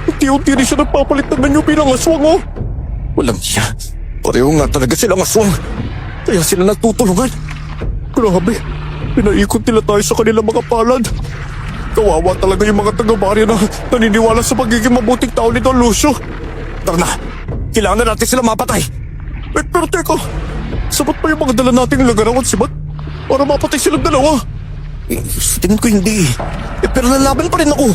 Unti-unti rin siya nagpapalit ng ganyo bilang aswang oh.
Walang siya. Pareho nga talaga silang aswang.
Kaya sila nagtutulungan. Grabe. Pinaikot nila tayo sa kanilang mga palad. Kawawa talaga yung mga taga-baryo na naniniwala sa pagiging mabuting tao ni Don Lucio.
Tara na. Kailangan na natin silang mapatay.
Pero teka. Sapat pa yung mga dala nating lagaraw at sibat para mapatay silang dalawa.
Sa tingin ko hindi. Pero lalaban pa rin ako.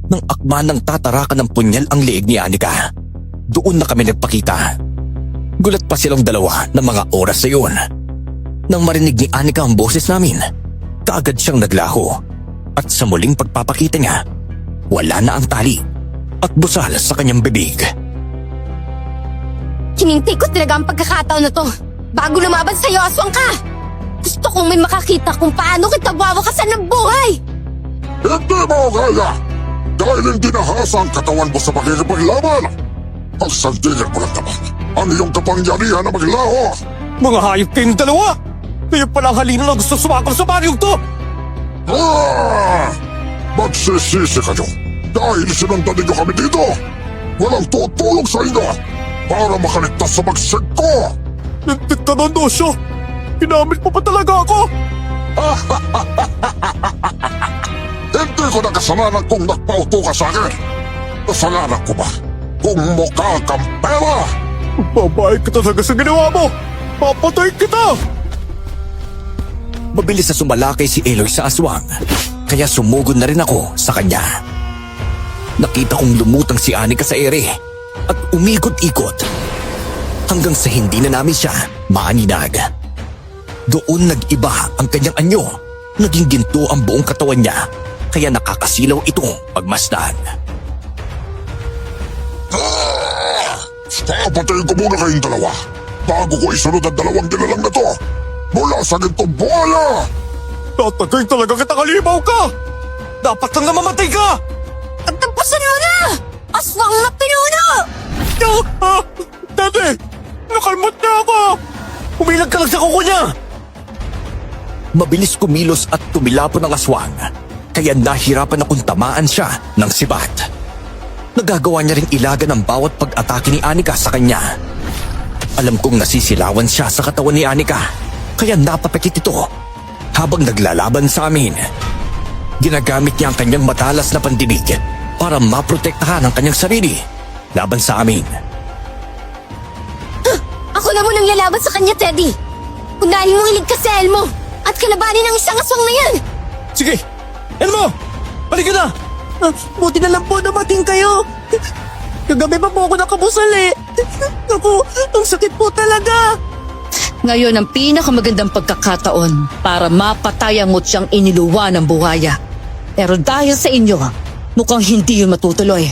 Nang akma ng tatarakan ng punyal ang leeg ni Anika, doon na kami nagpakita. Gulat pa silang dalawa ng mga oras sa yun. Nang marinig ni Anika ang boses namin, kaagad siyang naglaho. At sa muling pagpapakita niya, wala na ang tali at busal sa kanyang bibig.
Hinintay ko talaga ang pagkakataon na to. Bago lumaban sa'yo, aswang ka! Gusto kong may makakita kung paano kita wawakasan ng buhay!
Hindi mo kaya! Dahil hindi nahasa ang katawan mo sa pakikipaglaban! Pagsandigan mo lang naman ang iyong kapangyarihan na maglaho!
Mga hayop kayong dalawa! Kayo palang halina na gusto sumakap sa baryong to!
Ah! Magsisisi kayo dahil sinundan ninyo kami dito! Walang tutulong sa inyo para makaligtas sa bagsik ko!
Lintik ka na, Lucio. Ginamit mo pa talaga ako.
Hindi ko na kasalanan kung nagpauto ka sa akin! Kasalanan ko ba kung mukha kang pera?
Babae ka talaga sa ginawa mo. Papatay kita.
Mabilis na sumalakay si Eloy sa aswang, kaya sumugod na rin ako sa kanya. Nakita kong lumutang si Anika sa ere at umikot-ikot hanggang sa hindi na namin siya maaninag. Doon nag-iba ang kanyang anyo, naging ginto ang buong katawan niya, kaya nakakasilaw itong pagmasdan.
Papatayin ko muna kayong dalawa bago ko isunod ang dalawang nilalang na to mula sa gintong buhaya!
Tatagay talaga kita, kalimaw ka.
Dapat lang na mamatay ka!
Tapusin mo na! aswang na pinuno!
Dati, nakalmot na ako!
Umilag ka lang sa kuko niya! Mabilis kumilos at tumilapon ang aswang, kaya nahirapan akong tamaan siya ng sibat. Nagagawa niya ring ilagan ang bawat pag-atake ni Anika sa kanya. Alam kong nasisilawan siya sa katawan ni Anika, kaya napapikit ito habang naglalaban sa amin. Ginagamit niya ang kanyang matalas na pandinig para maprotektahan ang kanyang sarili laban sa amin.
Ako na munang lalaban sa kanya, Teddy. Unahin mong iligtas si Elmo at kalabanin ang isang aswang na yan.
Sige! Elmo! Balik ka na! Buti na lang po dumating kayo. Kagabi pa po ako nakabusal eh. Ako, ang sakit po talaga.
Ngayon ang pinakamagandang pagkakataon para mapatayan mo siyang iniluwa ng buhaya. Pero dahil sa inyo, mukhang hindi yun matutuloy.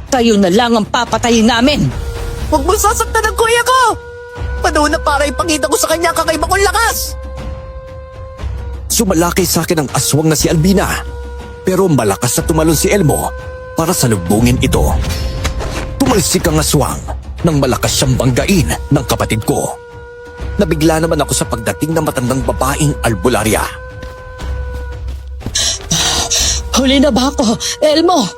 Kayo na lang ang papatayin namin.
Huwag mo sasaktan ang kuya ko! Panahon na para ipakita ko sa kanya ang kakaiba kong lakas!
Sumalakay sa akin ang aswang na si Albina, pero malakas na tumalon si Elmo para salubungin ito. Tumalsik ang aswang nang malakas siyang banggain ng kapatid ko. Nabigla naman ako sa pagdating ng matandang babaeng albularya.
Huli na ba ako, Elmo?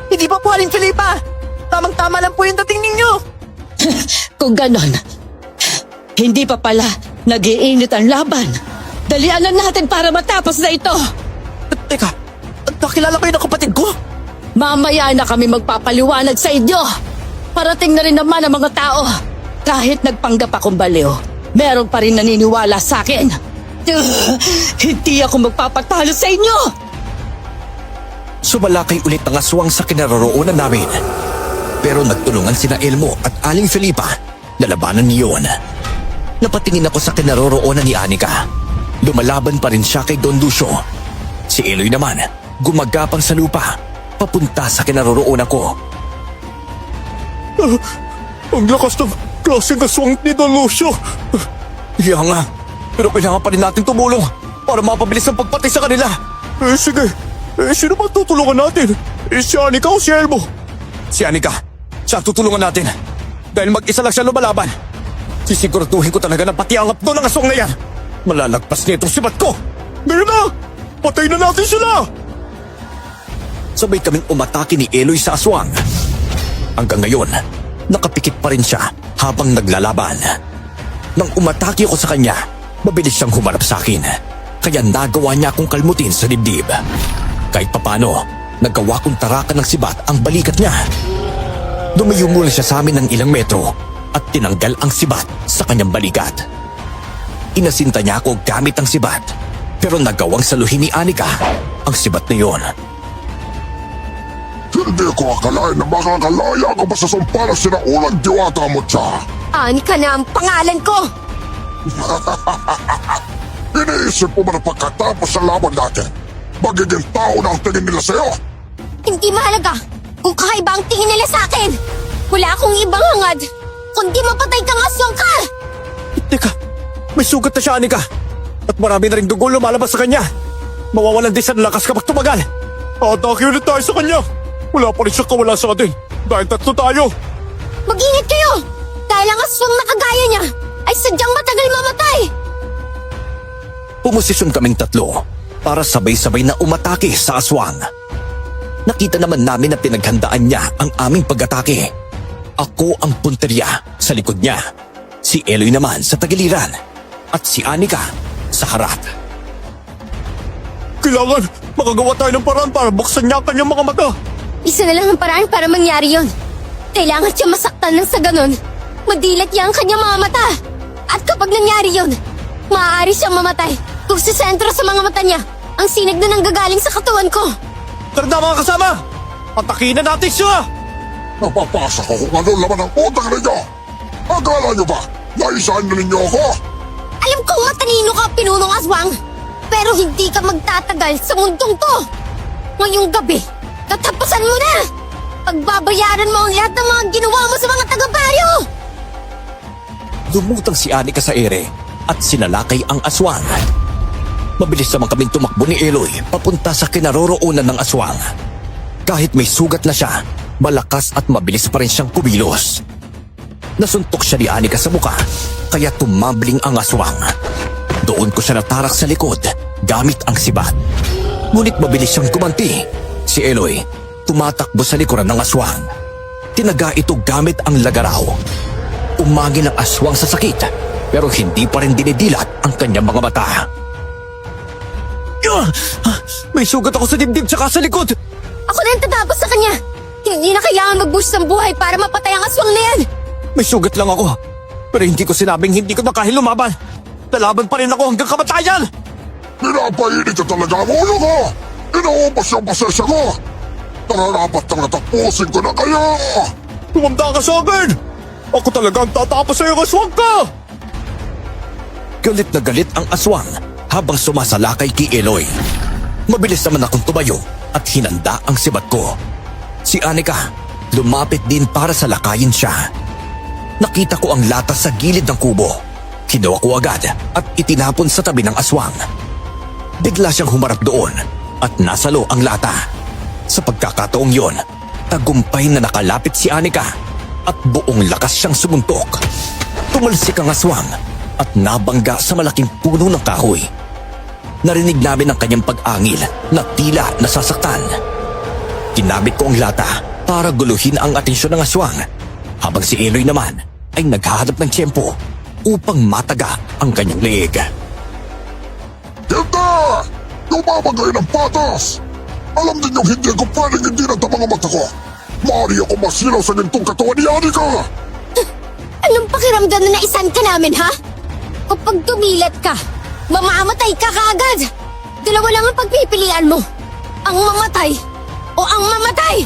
Hindi pa po, Aling Felipa! Tamang-tama lang po yung dating ninyo!
Kung ganon, hindi pa pala nag-iinit ang laban. Dalian na natin para matapos na ito.
Teka, nakilala kayo ng kapatid ko?
Mamaya na kami magpapaliwanag sa inyo. Parating na rin naman ang mga tao. Kahit nagpanggap akong baliw, meron pa rin naniniwala sa akin. Hindi ako magpapatalo sa inyo.
Sumalakay ulit ang aswang sa kinaroroonan namin. Pero nagtulungan sina Elmo at Aling Felipa na labanan niyon. Napatingin ako sa kinaroroonan ni Anika. Lumalaban pa rin siya kay Don Lucio. Si Eloy naman, gumagapang sa lupa, papunta sa kinaroroonan ko.
Ang lakas ng klaseng aswang ni Don Lucio.
Kaya nga, pero kailangan pa rin natin tumulong para mapabilis ang pagpatay sa kanila.
Sige. Sino ba tutulungan natin? Si Anika o si Elmo?
Si Anika, siya ang tutulungan natin. Dahil mag-isa lang siya lumalaban. Sisiguraduhin ko talaga na pati ang apdo ng aswang na yan. Malalagpas niya itong sibat ko.
Ngayon na! Patay na natin sila!
Sabay kaming umatake ni Eloy sa aswang. Hanggang ngayon, nakapikit pa rin siya habang naglalaban. Nang umatake ako sa kanya, mabilis siyang humarap sa akin. Kaya nagawa niya akong kalmutin sa dibdib. Kahit papano, nagawa kong tarakan ng sibat ang balikat niya. Lumayo muna siya sa amin ng ilang metro at tinanggal ang sibat sa kanyang balikat. Inasinta niya ako gamit ang sibat, pero nagawang saluhin ni Anika ang sibat na yon.
Hindi ko akalain na makakalaya ka pa sa sumpalang sinaulang diwata mo siya.
Anika na ang pangalan ko!
Iniisip mo ba na pagkatapos sa laban natin, magiging tao na ang tingin nila sa'yo?
Hindi mahalaga kung kakaiba ang tingin nila sa akin. Wala akong ibang hangad, kundi mapatay kang aswang ka!
Teka, may sugat na siya, Anika. At marami na rin dugo lumalabas sa kanya. Mawawalan din siya ng lakas kapag tumagal.
Atake ulit tayo sa kanya. Wala pa rin siya kawala sa atin. Dahil tatlo tayo.
Mag-ingat kayo! Dahil ang aswang na kagaya niya ay sadyang matagal mamatay!
Pumosisyon kaming tatlo para sabay-sabay na umatake sa aswang. Nakita naman namin na pinaghandaan niya ang aming pag-atake. Ako ang punteriya sa likod niya. Si Eloy naman sa tagiliran. At si Anika sa harap.
Kailangan makagawa tayo ng paraan para buksan niya ang kanyang mga mata.
Isa na lang ang paraan para mangyari yon. Kailangan siya masaktan ng sa ganon. Madilat niya ang kanyang mga mata. At kapag nangyari yon, maaari siyang mamatay kung sa sentro sa mga mata niya ang sinag na nanggagaling sa katawan ko.
Tara na mga kasama! Atakin na natin siya!
Napapasa ko kung ano laman ang utang ninyo. Akala nyo ba, naisahan na ninyo ako?
Alam kong matalino ka, pinunong aswang. Pero hindi ka magtatagal sa mundong to. Ngayong gabi, katapusan mo na. Pagbabayaran mo ang lahat ng mga ginawa mo sa mga taga-baryo.
Lumutang si Anika sa ere at sinalakay ang aswang. Mabilis naman kaming tumakbo ni Eloy papunta sa kinaroroonan ng aswang. Kahit may sugat na siya, malakas at mabilis pa rin siyang kumilos. Nasuntok siya ni Anika sa muka, kaya tumambling ang aswang. Doon ko siya natarak sa likod gamit ang sibat. Ngunit mabilis siyang gumanti. Si Eloy, tumatakbo sa likuran ng aswang. Tinaga ito gamit ang lagaraw. Umagi ng aswang sa sakit, pero hindi pa rin dinidilat ang kanyang mga mata. May sugat ako sa dibdib tsaka sa likod!
Ako na yung tatapos sa kanya! Hindi na kailangan mag-boost ng buhay para mapatay ang aswang na yan!
May sugat lang ako, pero hindi ko sinabing hindi ko na kahit lumaban. Lalaban pa rin ako hanggang kamatayan!
Pinapainit ka talaga ang ulo ko! Inuubos yung pasensya ko! Nararapat na natapusin ko na kayo!
Tumanda ka sa akin! Ako talaga ang tatapos sa iyong aswang ka!
Galit na galit ang aswang habang sumasalakay kay Eloy. Mabilis naman akong tumayo at hinanda ang sibat ko. Si Anika lumapit din para salakayin siya. Nakita ko ang latas sa gilid ng kubo. Kinuha ko agad at itinapon sa tabi ng aswang. Bigla siyang humarap doon at nasalo ang lata. Sa pagkakataong yon, tagumpay na nakalapit si Anika at buong lakas siyang sumuntok. Tumalsik ang aswang at nabangga sa malaking puno ng kahoy. Narinig namin ang kanyang pag-angil na tila nasasaktan. Kinabit ko ang lata para guluhin ang atensyon ng aswang, habang si Eloy naman ay naghahanap ng tiyempo upang mataga ang kanyang leeg.
Hindi! Lumabang kayo ng patas! Alam ninyong hindi ko pwedeng hindi ng mga mata ko! Maaari ako masilaw sa gintong katawan ni Anika!
Anong pakiramdam na naisan ka namin, ha? Kapag tumilat ka, mamamatay ka kaagad! Dalawa lang ang pagpipilian mo. Ang mamatay o ang mamatay!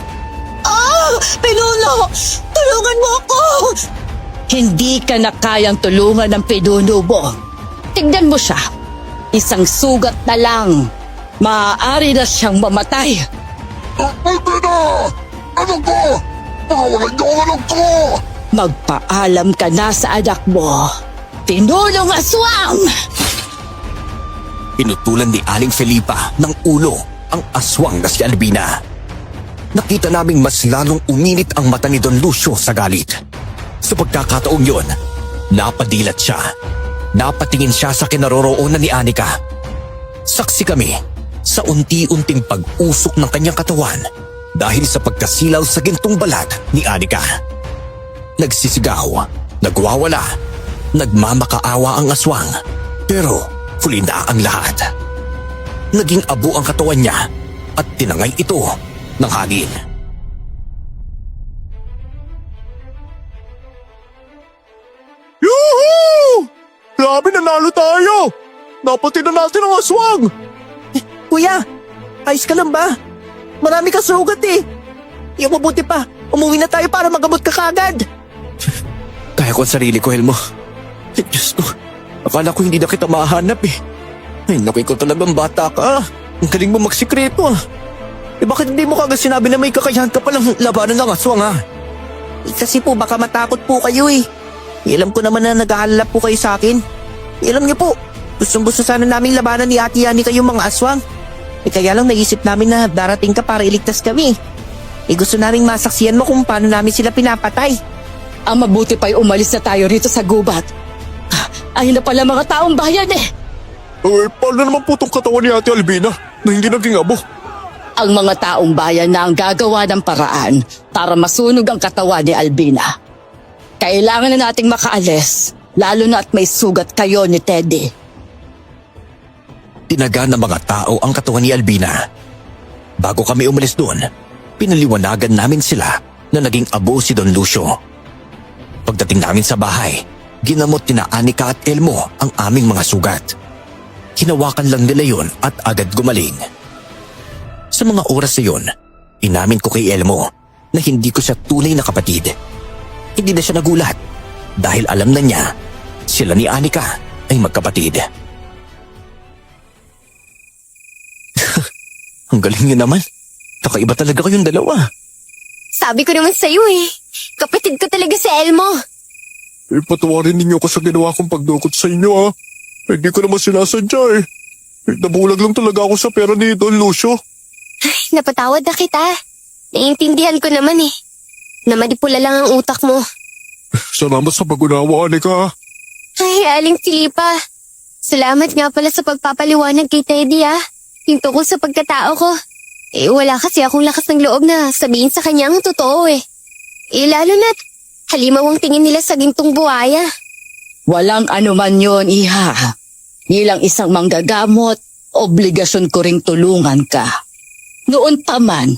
Pinuno! Tulungan mo ako! Hindi ka na kayang tulungan ng pinuno mo. Tignan mo siya. Isang sugat na lang. Maaari na siyang mamatay.
Hindi na! Anak ko! Pakawalan niyo ang anak ko!
Magpaalam ka na sa anak mo. Pinunong aswang!
Pinutulan ni Aling Felipa ng ulo ang aswang na si Albina. Nakita naming mas lalong uminit ang mata ni Don Lucio sa galit. Sa pagkakataong yon, napadilat siya. Napatingin siya sa kinaroroonan ni Anika. Saksi kami sa unti-unting pag-usok ng kanyang katawan dahil sa pagkasilaw sa gintong balat ni Anika. Nagsisigaw, nagwawala, nagmamakaawa ang aswang, pero huli na ang lahat. Naging abo ang katawan niya at tinangay ito ng hangin.
Yuhu! Grabe, nanalo tayo! Napatid na natin ang aswang!
Kuya, ayos ka lang ba? Marami ka sugat eh. Yung mabuti pa, umuwi na tayo para magamot ka kagad.
Kaya ko ang sarili ko, Elmo. Ay, Diyos ko, akala ko hindi na kita mahanap eh. Ay, naku, ikaw talagang bata ka. Ang galing mo magsikreto ah. Eh bakit hindi mo kagad sinabi na may kakayahan ka palang labanan ng aswang ah?
Kasi po baka matakot po kayo eh. Alam ko naman na nag-aalala po kayo sa akin. Alam niyo po, gustong-gusto sana namin labanan ni Ate Yani kayong mga aswang. Eh kaya lang naisip namin na darating ka para iligtas kami. Eh gusto namin masaksiyan mo kung paano namin sila pinapatay.
Ang mabuti pa'y umalis na tayo rito sa gubat. Ayun na pala mga taong bayan eh.
Paano naman po itong katawan ni Ate Albina na hindi naging abo?
Ang mga taong bayan na ang gagawa ng paraan para masunog ang katawan ni Albina. Kailangan na nating makaalis, lalo na at may sugat kayo ni Teddy.
Tinaga ng mga tao ang katawan ni Albina. Bago kami umalis doon, pinaliwanagan namin sila na naging abo si Don Lucio. Pagdating namin sa bahay, ginamot ni Anika at Elmo ang aming mga sugat. Hinawakan lang nila yon at agad gumaling. Sa mga oras na yon, inamin ko kay Elmo na hindi ko siya tunay na kapatid. Hindi na siya nagulat dahil alam na niya sila ni Anika ay magkapatid. Ang galing niyo naman. Kakaiba talaga kayong dalawa.
Sabi ko naman sa'yo eh. Kapatid ko talaga si Elmo.
Patawarin ninyo ako sa ginawa kong pagdukot sa inyo ha. Hindi ko naman sinasadya eh. Nabulag lang talaga ako sa pera ni Don Lucio.
Napatawad na kita. Naiintindihan ko naman eh. Namanipula lang ang utak mo.
Salamat sa pag-unawa, Anika.
Ay, Aling Filipa. Salamat nga pala sa pagpapaliwanag kay Teddy yung tungkol sa pagkatao ko. Wala kasi akong lakas ng loob na sabihin sa kanya ang totoo lalo na't halimaw ang tingin nila sa gintong buhaya.
Walang anuman yon, iha. Bilang isang manggagamot, obligasyon ko ring tulungan ka. Noon pa man,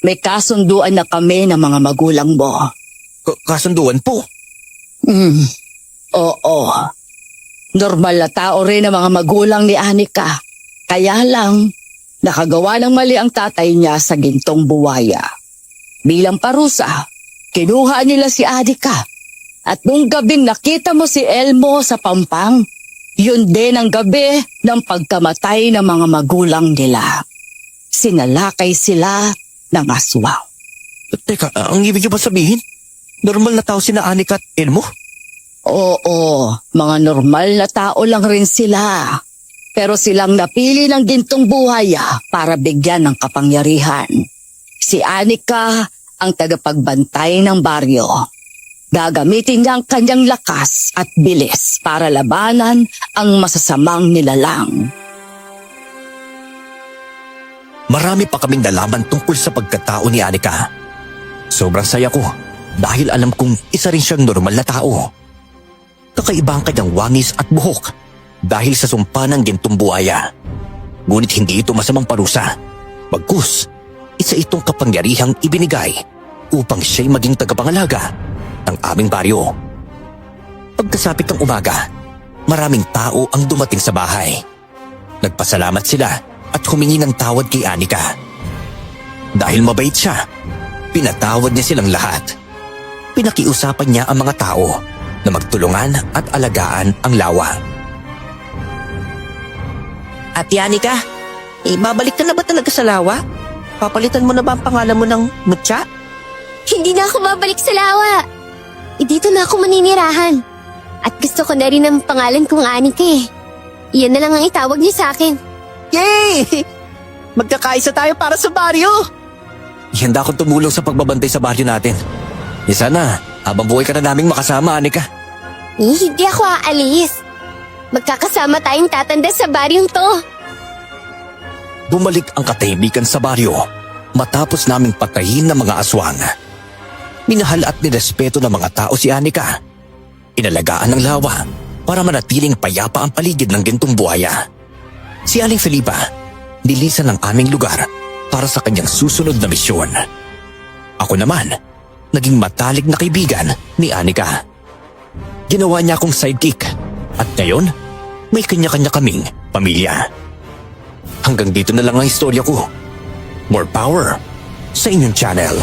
may kasunduan na kami ng mga magulang mo.
Kasunduan po.
Oo. Normal na tao rin ang mga magulang ni Anika. Kaya lang, nakagawa ng mali ang tatay niya sa gintong buwaya. Bilang parusa, kinuha nila si Anika. At nung gabing nakita mo si Elmo sa Pampang, yun din ang gabi ng pagkamatay ng mga magulang nila. Sinalakay sila ng aswang.
Teka, ang ibig niyo ba sabihin? Normal na tao sina Anika at Elmo?
Oo, mga normal na tao lang rin sila. Pero silang napili ng gintong buhaya para bigyan ng kapangyarihan. Si Anika ang tagapagbantay ng baryo. Gagamitin niya ang kanyang lakas at bilis para labanan ang masasamang nilalang.
Marami pa kaming nalaman tungkol sa pagkatao ni Anika. Sobrang saya ko dahil alam kong isa rin siyang normal na tao. Kakaiba ang kanyang wangis at buhok dahil sa sumpa ng gintong buhaya. Ngunit hindi ito masamang parusa. Bagkus, isa itong kapangyarihang ibinigay upang siya'y maging tagapangalaga ng aming baryo. Pagkasapit ng umaga, maraming tao ang dumating sa bahay. Nagpasalamat sila at humingi ng tawad kay Anika. Dahil mabait siya, pinatawad niya silang lahat. Pinakiusapan niya ang mga tao na magtulungan at alagaan ang lawa.
Ate Anika, babalik ka na ba talaga sa lawa? Papalitan mo na ba ang pangalan mo ng Mutya?
Hindi na ako babalik sa lawa. Dito na ako maninirahan. At gusto ko na rin ang pangalan kong Anika Iyan na lang ang itawag niyo sa akin.
Yay! Magkakaisa tayo para sa baryo!
Ihanda akong tumulong sa pagbabantay sa baryo natin. Sana, habang buhay ka na naming makasama, Anika.
Hindi ako aalis. Magkakasama tayong tatanda sa baryong to.
Bumalik ang katahimikan sa baryo matapos naming patayin ng mga aswang. Minahal at nirespeto ng mga tao si Anika. Inalagaan ng lawa para manatiling payapa ang paligid ng gintong buhaya. Si Aling Felipa, nilisan ng aming lugar para sa kanyang susunod na misyon. Ako naman, naging matalik na kaibigan ni Anika. Ginawa niya akong sidekick at ngayon, may kanya-kanya kaming pamilya. Hanggang dito na lang ang istorya ko. More power sa inyong channel.